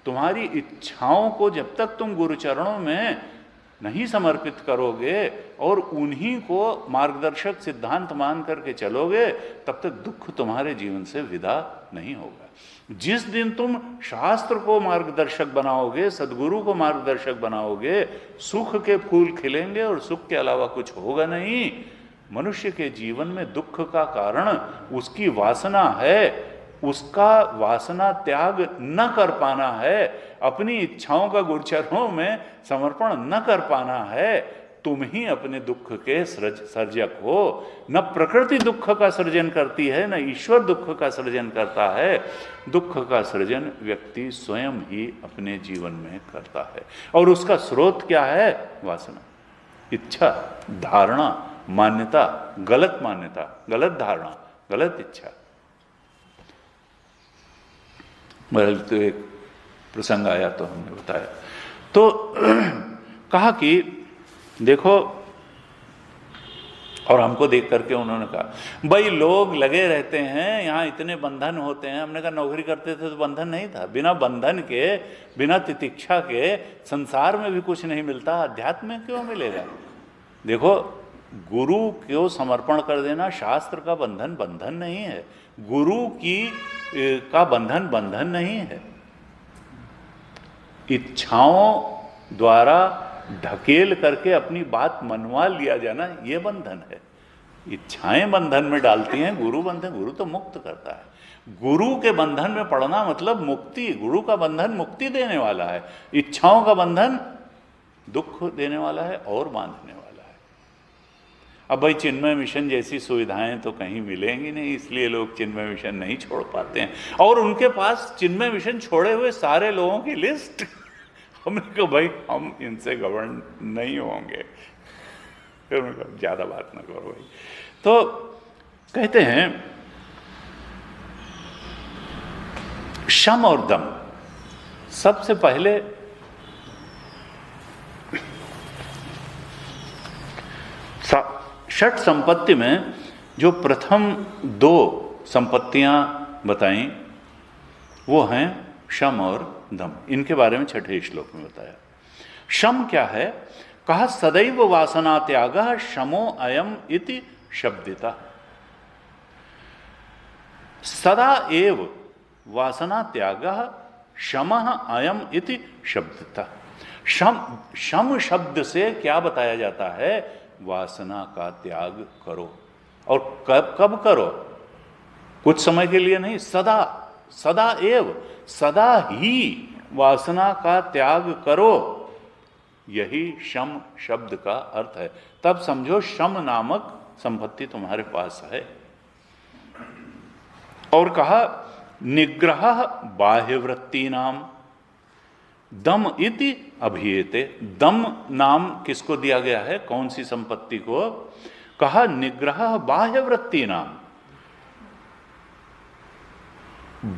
तुम्हारी इच्छाओं को जब तक तुम गुरुचरणों में नहीं समर्पित करोगे और उन्हीं को मार्गदर्शक सिद्धांत मान करके चलोगे, तब तक दुख तुम्हारे जीवन से विदा नहीं होगा। जिस दिन तुम शास्त्र को मार्गदर्शक बनाओगे, सद्गुरु को मार्गदर्शक बनाओगे, सुख के फूल खिलेंगे और सुख के अलावा कुछ होगा नहीं। मनुष्य के जीवन में दुख का कारण उसकी वासना है, उसका वासना त्याग न कर पाना है, अपनी इच्छाओं का गुरुचरणों में समर्पण न कर पाना है। तुम ही अपने दुख के सर्जक हो। न प्रकृति दुख का सृजन करती है, न ईश्वर दुख का सृजन करता है। दुख का सृजन व्यक्ति स्वयं ही अपने जीवन में करता है, और उसका स्रोत क्या है? वासना, इच्छा, धारणा, मान्यता, गलत मान्यता, गलत धारणा, गलत इच्छा। बहरहाल तो एक प्रसंग आया तो हमने बताया, तो कहा कि देखो और हमको देख करके उन्होंने कहा भाई लोग लगे रहते हैं यहाँ, इतने बंधन होते हैं। हमने कहा नौकरी करते थे तो बंधन नहीं था। बिना बंधन के, बिना तितिक्षा के संसार में भी कुछ नहीं मिलता, अध्यात्म में क्यों मिलेगा? देखो, गुरु को समर्पण कर देना शास्त्र का बंधन बंधन नहीं है, गुरु की का बंधन बंधन नहीं है। इच्छाओं द्वारा ढकेल करके अपनी बात मनवा लिया जाना, ये बंधन है। इच्छाएं बंधन में डालती हैं, गुरु बंधन, गुरु तो मुक्त करता है। गुरु के बंधन में पड़ना मतलब मुक्ति। गुरु का बंधन मुक्ति देने वाला है, इच्छाओं का बंधन दुख देने वाला है और बांधने वाला है। अब भाई चिन्मय मिशन जैसी सुविधाएं तो कहीं मिलेंगी नहीं, इसलिए लोग चिन्मय मिशन नहीं छोड़ पाते हैं। और उनके पास चिन्मय मिशन छोड़े हुए सारे लोगों की लिस्ट। हमने कहा भाई हम इनसे गवर्न नहीं होंगे, फिर उन्होंने कहा ज़्यादा बात ना करो भाई। तो कहते हैं शम और दम। सबसे पहले षट संपत्ति में जो प्रथम दो संपत्तियां बताई वो हैं शम और दम। इनके बारे में छठे श्लोक में बताया। शम क्या है? कहा सदैव वासना त्यागः शमो अयम इति शब्दिता। सदा एव वासना त्यागः शमः अयम इति शब्दिता। शम शब्द से क्या बताया जाता है? वासना का त्याग करो। और कब करो? कुछ समय के लिए नहीं, सदा, सदा एव, सदा ही वासना का त्याग करो। यही शम शब्द का अर्थ है। तब समझो शम नामक संपत्ति तुम्हारे पास है। और कहा निग्रह बाह्यवृत्ति नाम दम इति अभियेते। दम नाम किसको दिया गया है? कौन सी संपत्ति को? कहा निग्रह बाह्यवृत्ति नाम।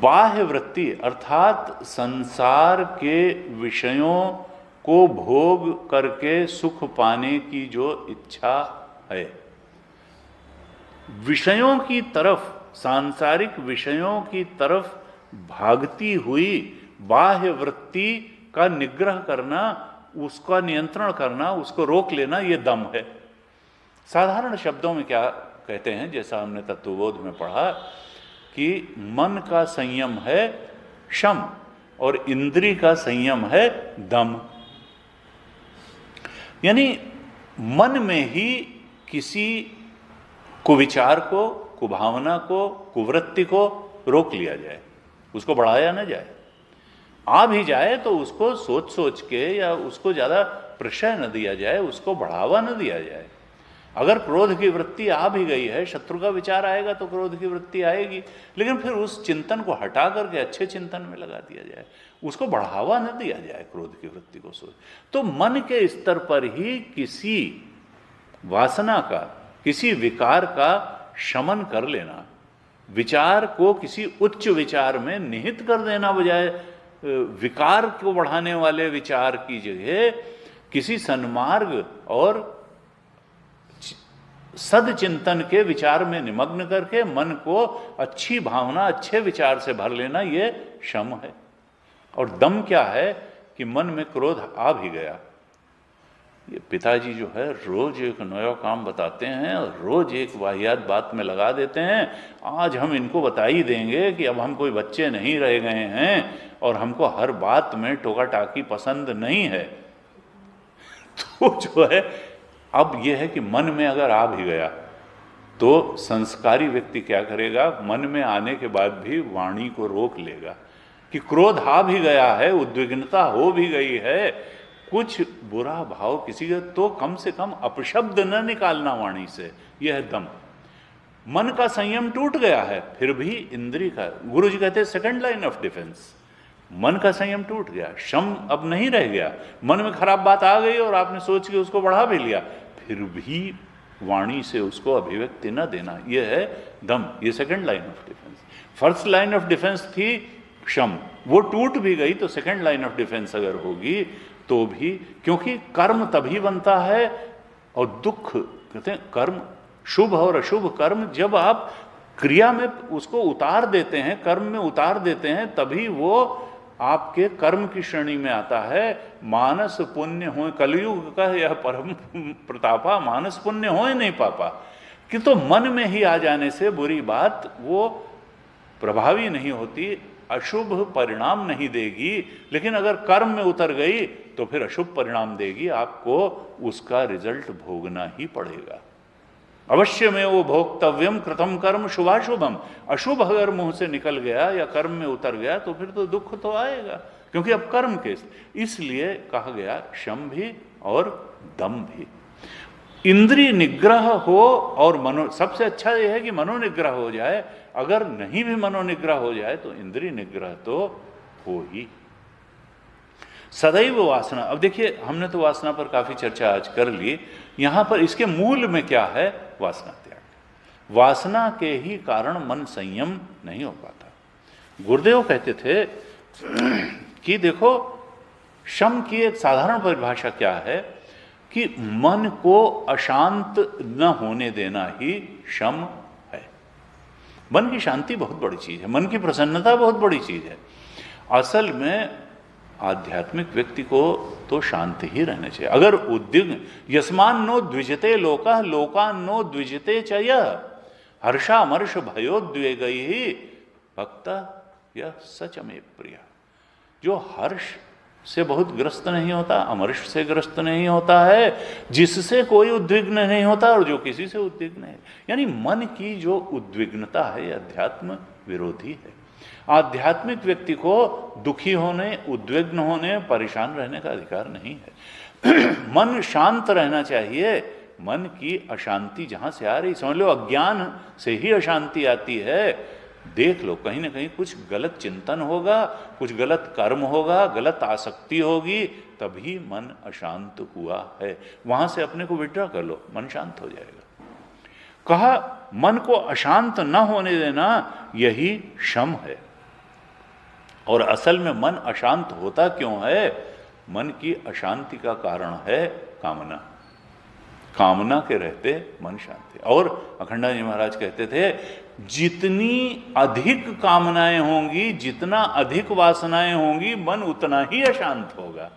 बाह्यवृत्ति अर्थात संसार के विषयों को भोग करके सुख पाने की जो इच्छा है, विषयों की तरफ, सांसारिक विषयों की तरफ भागती हुई बाह्य वृत्ति का निग्रह करना, उसका नियंत्रण करना, उसको रोक लेना, ये दम है। साधारण शब्दों में क्या कहते हैं, जैसा हमने तत्वबोध में पढ़ा कि मन का संयम है शम और इंद्रिय का संयम है दम। यानी मन में ही किसी कुविचार को, कुभावना को, कुवृत्ति को रोक लिया जाए, उसको बढ़ाया न जाए। आ भी जाए तो उसको सोच सोच के या उसको ज़्यादा प्रशय न दिया जाए, उसको बढ़ावा न दिया जाए। अगर क्रोध की वृत्ति आ भी गई है, शत्रु का विचार आएगा तो क्रोध की वृत्ति आएगी, लेकिन फिर उस चिंतन को हटा करके अच्छे चिंतन में लगा दिया जाए, उसको बढ़ावा न दिया जाए क्रोध की वृत्ति को। सोच तो मन के स्तर पर ही किसी वासना का, किसी विकार का शमन कर लेना, विचार को किसी उच्च विचार में निहित कर देना, बजाय विकार को बढ़ाने वाले विचार की जगह किसी सन्मार्ग और सदचिंतन के विचार में निमग्न करके मन को अच्छी भावना, अच्छे विचार से भर लेना, ये शम है। और दम क्या है कि मन में क्रोध आ भी गया। ये पिताजी जो है रोज एक नया काम बताते हैं और रोज एक वाहियात बात में लगा देते हैं। आज हम इनको बता ही देंगे कि अब हम कोई बच्चे नहीं रह गए हैं और हमको हर बात में टोका टाकी पसंद नहीं है। तो जो है अब यह है कि मन में अगर आ भी गया तो संस्कारी व्यक्ति क्या करेगा? मन में आने के बाद भी वाणी को रोक लेगा कि क्रोध आ भी गया है, उद्विग्नता हो भी गई है, कुछ बुरा भाव किसी का, तो कम से कम अपशब्द न निकालना वाणी से। यह है दम। मन का संयम टूट गया है, फिर भी इंद्रिय का, गुरु जी कहते हैं सेकंड लाइन ऑफ डिफेंस। मन का संयम टूट गया, शम अब नहीं रह गया, मन में खराब बात आ गई और आपने सोच के उसको बढ़ा भी लिया, फिर भी वाणी से उसको अभिव्यक्ति न देना, यह है दम। ये second line of defence. First line of defence थी शम, वो टूट भी गई तो सेकंड लाइन ऑफ डिफेंस अगर होगी तो भी, क्योंकि कर्म तभी बनता है और दुख कहते हैं कर्म शुभ और अशुभ कर्म जब आप क्रिया में उसको उतार देते हैं, कर्म में उतार देते हैं, तभी वो आपके कर्म की श्रेणी में आता है। मानस पुण्य हो, कलयुग का यह परम प्रतापा, मानस पुण्य हो नहीं पापा, कि तो मन में ही आ जाने से बुरी बात वो प्रभावी नहीं होती, अशुभ परिणाम नहीं देगी। लेकिन अगर कर्म में उतर गई तो फिर अशुभ परिणाम देगी, आपको उसका रिजल्ट भोगना ही पड़ेगा। अवश्य में वो भोक्तव्यम कृतम कर्म शुभाशुभम, अशुभ अगर मुंह से निकल गया या कर्म में उतर गया तो फिर तो दुख तो आएगा, क्योंकि अब कर्म के। इसलिए कहा गया शम भी और दम भी। इंद्रिय निग्रह हो और सबसे अच्छा यह है कि मनोनिग्रह हो जाए। अगर नहीं भी मनोनिग्रह हो जाए तो इंद्रिय निग्रह तो हो ही। सदैव वासना, अब देखिए हमने तो वासना पर काफी चर्चा आज कर ली। यहां पर इसके मूल में क्या है? वासना त्याग। वासना के ही कारण मन संयम नहीं हो पाता। गुरुदेव कहते थे कि देखो, शम की एक साधारण परिभाषा क्या है कि मन को अशांत न होने देना ही शम है। मन की शांति बहुत बड़ी चीज है, मन की प्रसन्नता बहुत बड़ी चीज है। असल में आध्यात्मिक व्यक्ति को तो शांत ही रहना चाहिए। अगर उद्विग्न, यस्मान नो द्विजते लोका लोका नो द्विजते च यः, हर्षामर्ष भयोद्वेगैः ही भक्त यह सच में प्रिय। जो हर्ष से बहुत ग्रस्त नहीं होता, अमर्ष से ग्रस्त नहीं होता है, जिससे कोई उद्विग्न नहीं होता और जो किसी से उद्विग्न है। यानी मन की जो उद्विग्नता है अध्यात्म विरोधी है। आध्यात्मिक व्यक्ति को दुखी होने, उद्विग्न होने, परेशान रहने का अधिकार नहीं है। मन शांत रहना चाहिए। मन की अशांति जहां से आ रही, समझ लो अज्ञान से ही अशांति आती है। देख लो कहीं ना कहीं कुछ गलत चिंतन होगा, कुछ गलत कर्म होगा, गलत आसक्ति होगी, तभी मन अशांत हुआ है। वहां से अपने को विड्रॉ कर लो, मन शांत हो जाएगा। कहा मन को अशांत न होने देना यही शम है। और असल में मन अशांत होता क्यों है? मन की अशांति का कारण है कामना। कामना के रहते मन शांत है। और अखंडानंद जी महाराज कहते थे, जितनी अधिक कामनाएं होंगी, जितना अधिक वासनाएं होंगी, मन उतना ही अशांत होगा।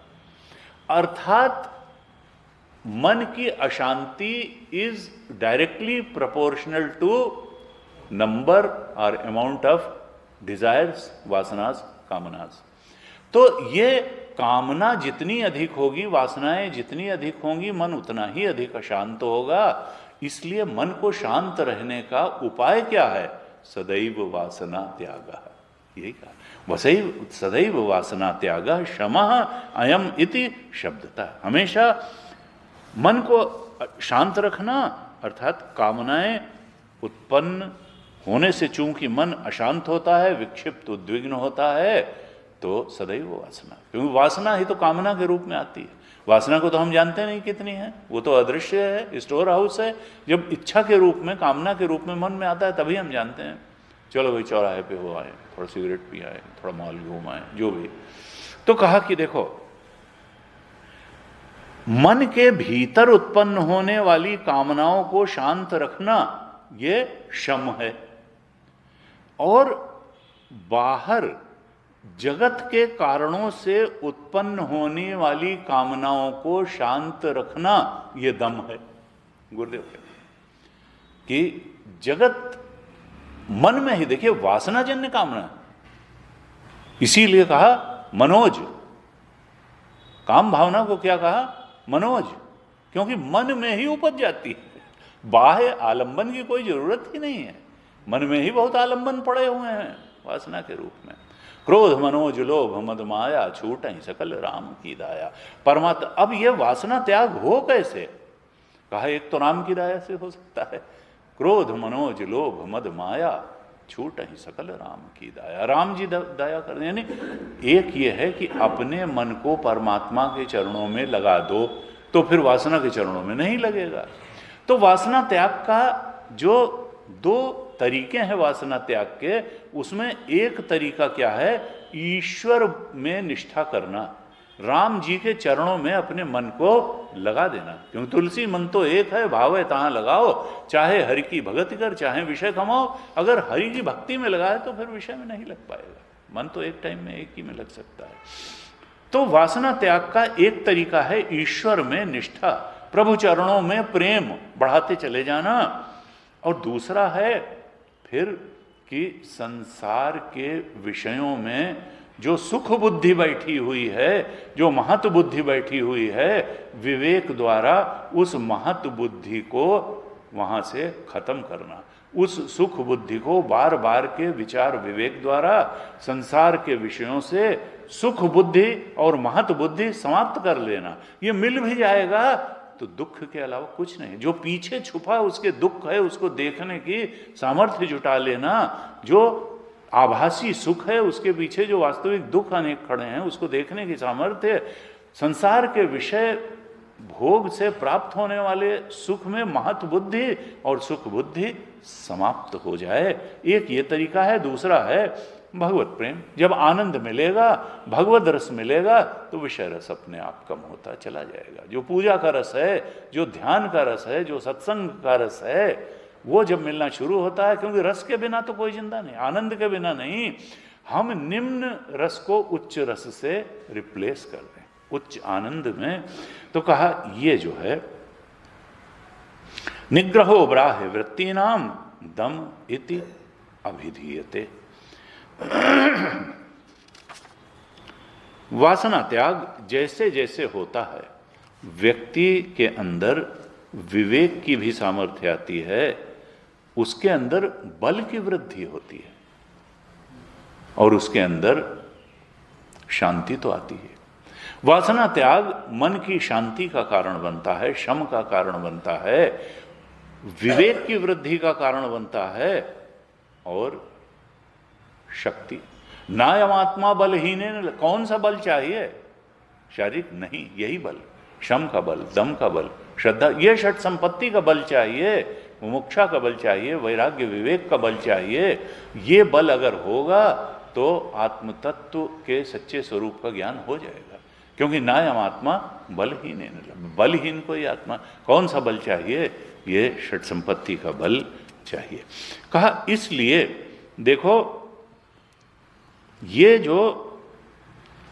अर्थात मन की अशांति is directly proportional to number और अमाउंट ऑफ डिजायर्स, वासनास, कामनास। तो ये कामना जितनी अधिक होगी, वासनाएं जितनी अधिक होंगी, मन उतना ही अधिक अशांत होगा। इसलिए मन को शांत रहने का उपाय क्या है? सदैव वासना त्याग। यही कहा, वसैव सदैव वासना त्याग शमः अयम इति शब्दता। हमेशा मन को शांत रखना, अर्थात कामनाएं उत्पन्न होने से चूंकि मन अशांत होता है, विक्षिप्त, उद्विग्न होता है, तो सदैव वासना, क्योंकि वासना ही तो कामना के रूप में आती है। वासना को तो हम जानते नहीं कितनी है, वो तो अदृश्य है, स्टोर हाउस है। जब इच्छा के रूप में, कामना के रूप में मन में आता है, तभी हम जानते हैं चलो भाई चौराहे पे हो आए, थोड़ा सिगरेट पी आए, थोड़ा मॉल घूम आए, जो भी। तो कहा कि देखो, मन के भीतर उत्पन्न होने वाली कामनाओं को शांत रखना ये शम है, और बाहर जगत के कारणों से उत्पन्न होने वाली कामनाओं को शांत रखना ये दम है। गुरुदेव कहते कि जगत मन में ही, देखिए वासनाजन्य कामना, इसीलिए कहा मनोज। काम भावना को क्या कहा? मनोज, क्योंकि मन में ही उपज जाती है। बाह्य आलंबन की कोई जरूरत ही नहीं है, मन में ही बहुत आलंबन पड़े हुए हैं वासना के रूप में। क्रोध मनोज लोभ मद माया, छूट ही सकल राम की दाया। परमात्मा, अब ये वासना त्याग हो कैसे? कहा एक तो राम की दाया से हो सकता है। क्रोध मनोज लोभ मद माया, छूट ही सकल राम की दाया। राम जी दया कर दें। यानी एक ये है कि अपने मन को परमात्मा के चरणों में लगा दो, तो फिर वासना के चरणों में नहीं लगेगा। तो वासना त्याग का जो दो तरीके हैं वासना त्याग के, उसमें एक तरीका क्या है? ईश्वर में निष्ठा करना, राम जी के चरणों में अपने मन को लगा देना, क्योंकि तुलसी मन तो एक है, भाव है तहां लगाओ, चाहे हरि की भगति कर, चाहे विषय कमाओ। अगर हरि की भक्ति में लगाए तो फिर विषय में नहीं लग पाएगा, मन तो एक टाइम में एक ही में लग सकता है। तो वासना त्याग का एक तरीका है ईश्वर में निष्ठा, प्रभु चरणों में प्रेम बढ़ाते चले जाना, और दूसरा है फिर कि संसार के विषयों में जो सुख बुद्धि बैठी हुई है, जो महत बुद्धि बैठी हुई है, विवेक द्वारा उस महत बुद्धि को वहां से खत्म करना, उस सुख बुद्धि को बार बार के विचार विवेक द्वारा संसार के विषयों से सुख बुद्धि और महत बुद्धि समाप्त कर लेना। ये मिल भी जाएगा तो दुख के अलावा कुछ नहीं, जो पीछे छुपा उसके दुख है उसको देखने की सामर्थ्य जुटा लेना, जो आभासी सुख है उसके पीछे जो वास्तविक दुख अनेक खड़े हैं उसको देखने की सामर्थ्य, संसार के विषय भोग से प्राप्त होने वाले सुख में महत बुद्धि और सुख बुद्धि समाप्त हो जाए, एक ये तरीका है। दूसरा है भगवत प्रेम, जब आनंद मिलेगा, भगवत रस मिलेगा तो विषय रस अपने आप कम होता चला जाएगा। जो पूजा का रस है, जो ध्यान का रस है, जो सत्संग का रस है, वो जब मिलना शुरू होता है, क्योंकि रस के बिना तो कोई जिंदा नहीं, आनंद के बिना नहीं। हम निम्न रस को उच्च रस से रिप्लेस कर दें, उच्च आनंद में। तो कहा ये जो है निग्रहो ब्राह्य वृत्तीनाम दम इति अभिधीयते। वासना त्याग जैसे जैसे होता है व्यक्ति के अंदर विवेक की भी सामर्थ्य आती है, उसके अंदर बल की वृद्धि होती है और उसके अंदर शांति तो आती है। वासना त्याग मन की शांति का कारण बनता है, शम का कारण बनता है, विवेक की वृद्धि का कारण बनता है और शक्ति। नायमात्मा बलहीन, कौन सा बल चाहिए? शारीरिक नहीं, यही बल, शम का बल, दम का बल, श्रद्धा, ये षट संपत्ति का बल चाहिए, मुमुक्षा का बल चाहिए, वैराग्य विवेक का बल चाहिए। ये बल अगर होगा तो आत्म तत्व के सच्चे स्वरूप का ज्ञान हो जाएगा, क्योंकि नायम आत्मा बलहीन, बलहीन कोई आत्मा, कौन सा बल चाहिए? ये षट संपत्ति का बल चाहिए। कहा इसलिए देखो ये जो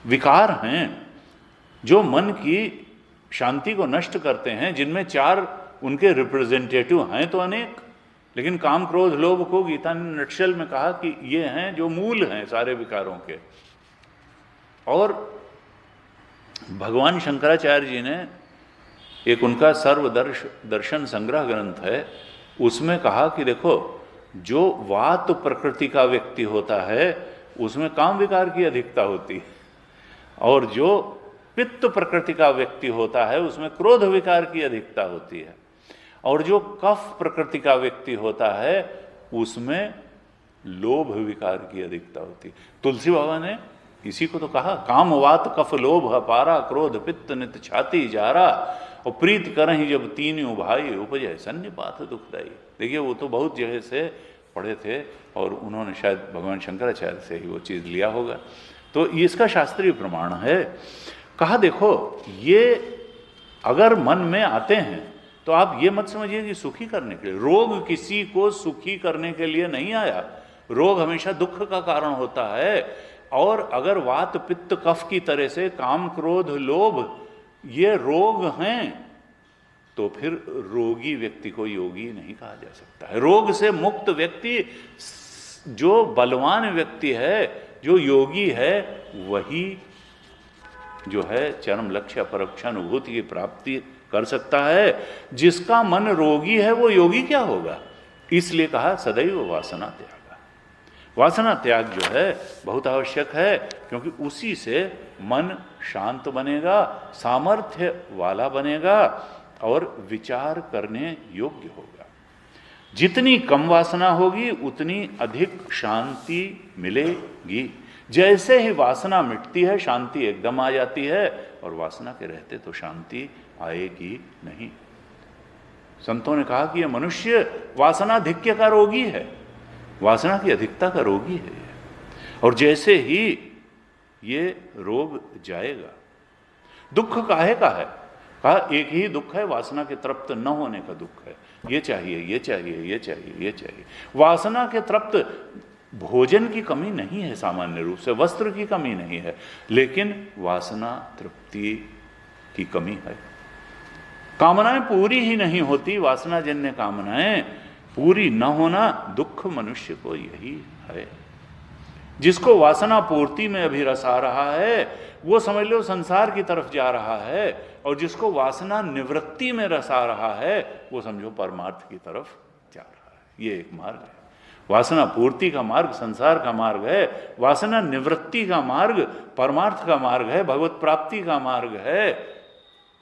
विकार हैं जो मन की शांति को नष्ट करते हैं, जिनमें चार उनके रिप्रेजेंटेटिव हैं तो अनेक, लेकिन काम क्रोध लोभ को गीता ने नटशल में कहा कि ये हैं जो मूल हैं सारे विकारों के। और भगवान शंकराचार्य जी ने एक उनका सर्वदर्शन संग्रह ग्रंथ है, उसमें कहा कि देखो जो वात प्रकृति का व्यक्ति होता है उसमें काम विकार की अधिकता होती है, और जो पित्त प्रकृति का व्यक्ति होता है उसमें क्रोध विकार की अधिकता होती है, और जो कफ प्रकृति का व्यक्ति होता है उसमें लोभ विकार की अधिकता होती है। तुलसी बाबा ने इसी को तो कहा, काम वात कफ लोभ अपारा, क्रोध पित्त नित छाती जारा, और प्रीत करहि जब तीनों भाई उपजय सन्निपात दुखदाई। देखिए वो तो बहुत जगह से पढ़े थे और उन्होंने शायद भगवान शंकराचार्य से ही वो चीज़ लिया होगा, तो ये इसका शास्त्रीय प्रमाण है। कहा देखो ये अगर मन में आते हैं तो आप ये मत समझिए कि सुखी करने के लिए, रोग किसी को सुखी करने के लिए नहीं आया, रोग हमेशा दुख का कारण होता है। और अगर वात पित्त कफ की तरह से काम क्रोध लोभ ये रोग हैं तो फिर रोगी व्यक्ति को योगी नहीं कहा जा सकता है। रोग से मुक्त व्यक्ति, जो बलवान व्यक्ति है, जो योगी है, वही जो है चरम लक्ष्य परोक्ष अनुभूति की प्राप्ति कर सकता है। जिसका मन रोगी है वो योगी क्या होगा? इसलिए कहा सदैव वासना त्याग। वासना त्याग जो है बहुत आवश्यक है, क्योंकि उसी से मन शांत बनेगा, सामर्थ्य वाला बनेगा और विचार करने योग्य होगा। जितनी कम वासना होगी उतनी अधिक शांति मिलेगी। जैसे ही वासना मिटती है शांति एकदम आ जाती है, और वासना के रहते तो शांति आएगी नहीं। संतों ने कहा कि यह मनुष्य वासनाधिक्य का रोगी है, वासना की अधिकता का रोगी है। और जैसे ही ये रोग जाएगा दुख काहे का है? कहा एक ही दुख है, वासना के तृप्त न होने का दुख है। ये चाहिए, ये चाहिए, ये चाहिए, ये चाहिए। वासना के तृप्त भोजन की कमी नहीं है, सामान्य रूप से वस्त्र की कमी नहीं है, लेकिन वासना तृप्ति की कमी है। कामनाएं पूरी ही नहीं होती, वासना जन्य कामनाएं पूरी न होना दुख मनुष्य को यही है। जिसको वासना पूर्ति में अभी रस आ रहा है वो समझ लो संसार की तरफ जा रहा है, और जिसको वासना निवृत्ति में रस आ रहा है वो समझो परमार्थ की तरफ जा रहा है। ये एक मार्ग है। वासना पूर्ति का मार्ग संसार का मार्ग है, वासना निवृत्ति का मार्ग परमार्थ का मार्ग है, भगवत प्राप्ति का मार्ग है,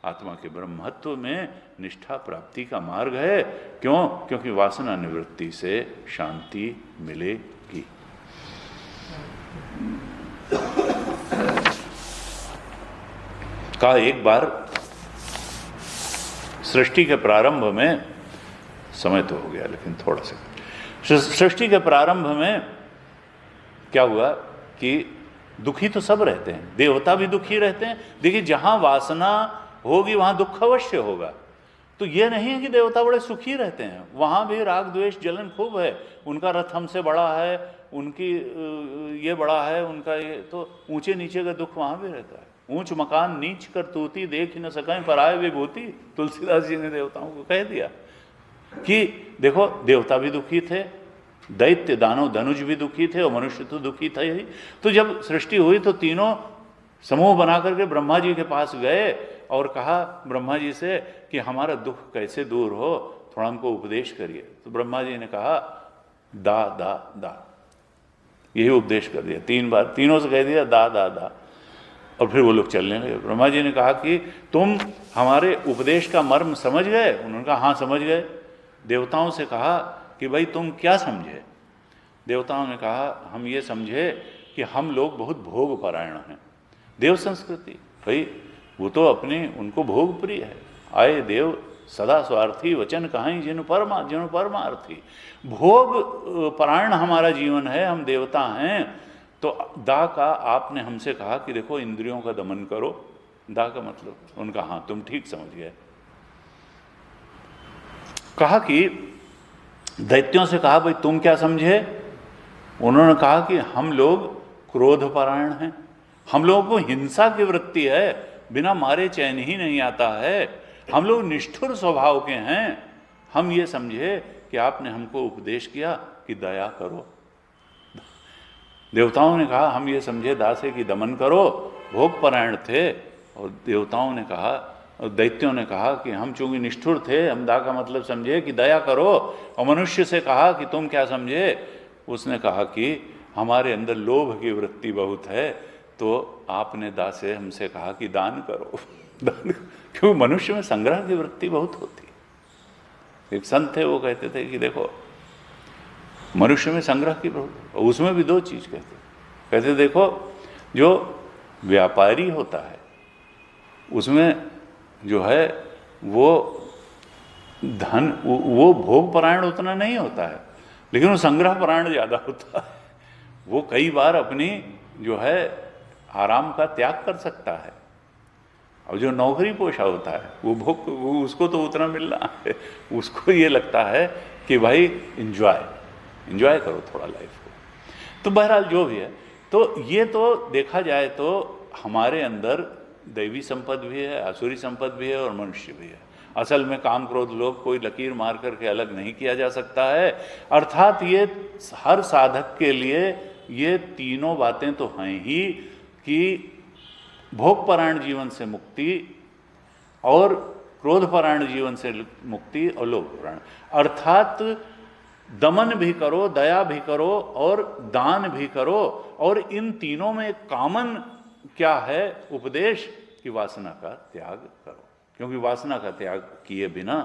आत्मा के ब्रह्मत्व में निष्ठा प्राप्ति का मार्ग है। क्यों? क्योंकि वासना निवृत्ति से शांति मिलेगी। कहा एक बार सृष्टि के प्रारंभ में, समय तो हो गया लेकिन थोड़ा सा, सृष्टि के प्रारंभ में क्या हुआ कि दुखी तो सब रहते हैं, देवता भी दुखी रहते हैं। देखिए जहां वासना होगी वहां दुख अवश्य होगा। तो ये नहीं है कि देवता बड़े सुखी रहते हैं, वहां भी राग द्वेष जलन खूब है। उनका रथ हमसे बड़ा है, उनकी ये बड़ा है, उनका ये, तो ऊंचे नीचे का दुख वहां भी रहता है। ऊंच मकान नीच कर तूती, देख ही न सकें पराये विभूति, तुलसीदास जी ने देवताओं को कह दिया कि देखो देवता भी दुखी थे, दैत्य दानव धनुष भी दुखी थे, और मनुष्य तो दुखी था ही। तो जब सृष्टि हुई तो तीनों समूह बना करके ब्रह्मा जी के पास गए और कहा ब्रह्मा जी से कि हमारा दुख कैसे दूर हो, थोड़ा हमको उपदेश करिए। तो ब्रह्मा जी ने कहा दा दा दा, यही उपदेश कर दिया 3 बार, तीनों से कह दिया दा दा दा, और फिर वो लोग चलने लगे। ब्रह्मा जी ने कहा कि तुम हमारे उपदेश का मर्म समझ गए? उन्होंने कहा हाँ समझ गए। देवताओं से कहा कि भाई तुम क्या समझे? देवताओं ने कहा हम ये समझे कि हम लोग बहुत भोग परायण हैं। देव संस्कृति भाई वो तो अपने उनको भोग प्रिय है। आए देव सदा स्वार्थी, वचन कहाई जिन परमार्थी। भोग परायण हमारा जीवन है, हम देवता हैं। तो दा का आपने हमसे कहा कि देखो इंद्रियों का दमन करो। दा का मतलब उनका हाँ तुम ठीक समझ गए। कहा कि दैत्यों से कहा भाई तुम क्या समझे? उन्होंने कहा कि हम लोग क्रोध परायण हैं, हम लोगों को हिंसा की वृत्ति है, बिना मारे चैन ही नहीं आता है, हम लोग निष्ठुर स्वभाव के हैं। हम ये समझे कि आपने हमको उपदेश किया कि दया करो। देवताओं ने कहा हम ये समझे दासे कि दमन करो, भोग परायण थे। और देवताओं ने कहा और दैत्यों ने कहा कि हम चूंकि निष्ठुर थे, हम दा का मतलब समझे कि दया करो। और मनुष्य से कहा कि तुम क्या समझे? उसने कहा कि हमारे अंदर लोभ की वृत्ति बहुत है, तो आपने दा से हमसे कहा कि दान करो। दान, क्यों? मनुष्य में संग्रह की वृत्ति बहुत होती। एक संत थे वो कहते थे कि देखो मनुष्य में संग्रह की प्रवृत्ति, उसमें भी 2 चीज कहते देखो जो व्यापारी होता है उसमें जो है वो धन वो भोग परायण उतना नहीं होता है, लेकिन वो संग्रह परायण ज्यादा होता है। वो कई बार अपनी जो है आराम का त्याग कर सकता है। और जो नौकरी पोशा होता है वो उसको तो उतना मिल रहा है, उसको ये लगता है कि भाई एंजॉय करो थोड़ा लाइफ को। तो बहरहाल जो भी है, तो ये तो देखा जाए तो हमारे अंदर दैवी संपद भी है, आसुरी संपद भी है और मनुष्य भी है। असल में काम क्रोध लोभ कोई लकीर मार करके अलग नहीं किया जा सकता है। अर्थात ये हर साधक के लिए ये तीनों बातें तो हैं ही कि भोग परायण जीवन से मुक्ति और क्रोध परायण जीवन से मुक्ति और लोभ परायण, अर्थात दमन भी करो, दया भी करो और दान भी करो। और इन तीनों में कॉमन क्या है? उपदेश कि वासना का त्याग करो, क्योंकि वासना का त्याग किए बिना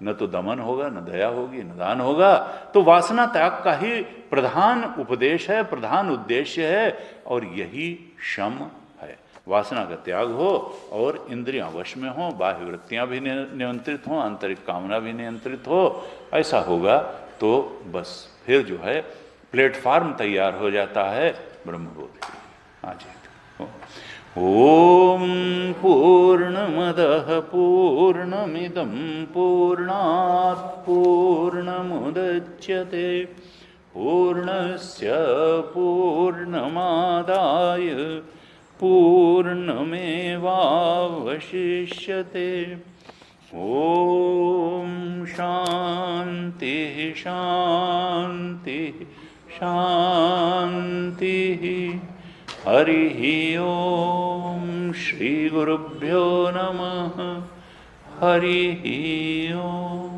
न तो दमन होगा, न दया होगी, न दान होगा। तो वासना त्याग का ही प्रधान उपदेश है, प्रधान उद्देश्य है, और यही शम है। वासना का त्याग हो और इंद्रियां वश में हो, बाह्य वृत्तियां भी नियंत्रित हो, आंतरिक कामना भी नियंत्रित हो। ऐसा होगा तो बस फिर जो है प्लेटफार्म तैयार हो जाता है ब्रह्मबोध की। हाँ जी, ॐ पूर्णमदः पूर्णमिदं पूर्णात् पूर्णमुदच्यते पूर्णस्य पूर्णमादाय पूर्णमेवावशिष्यते। ॐ शान्तिः शान्तिः शान्तिः। हरिः ॐ श्रीगुरुभ्यो नमः। हरिः ॐ।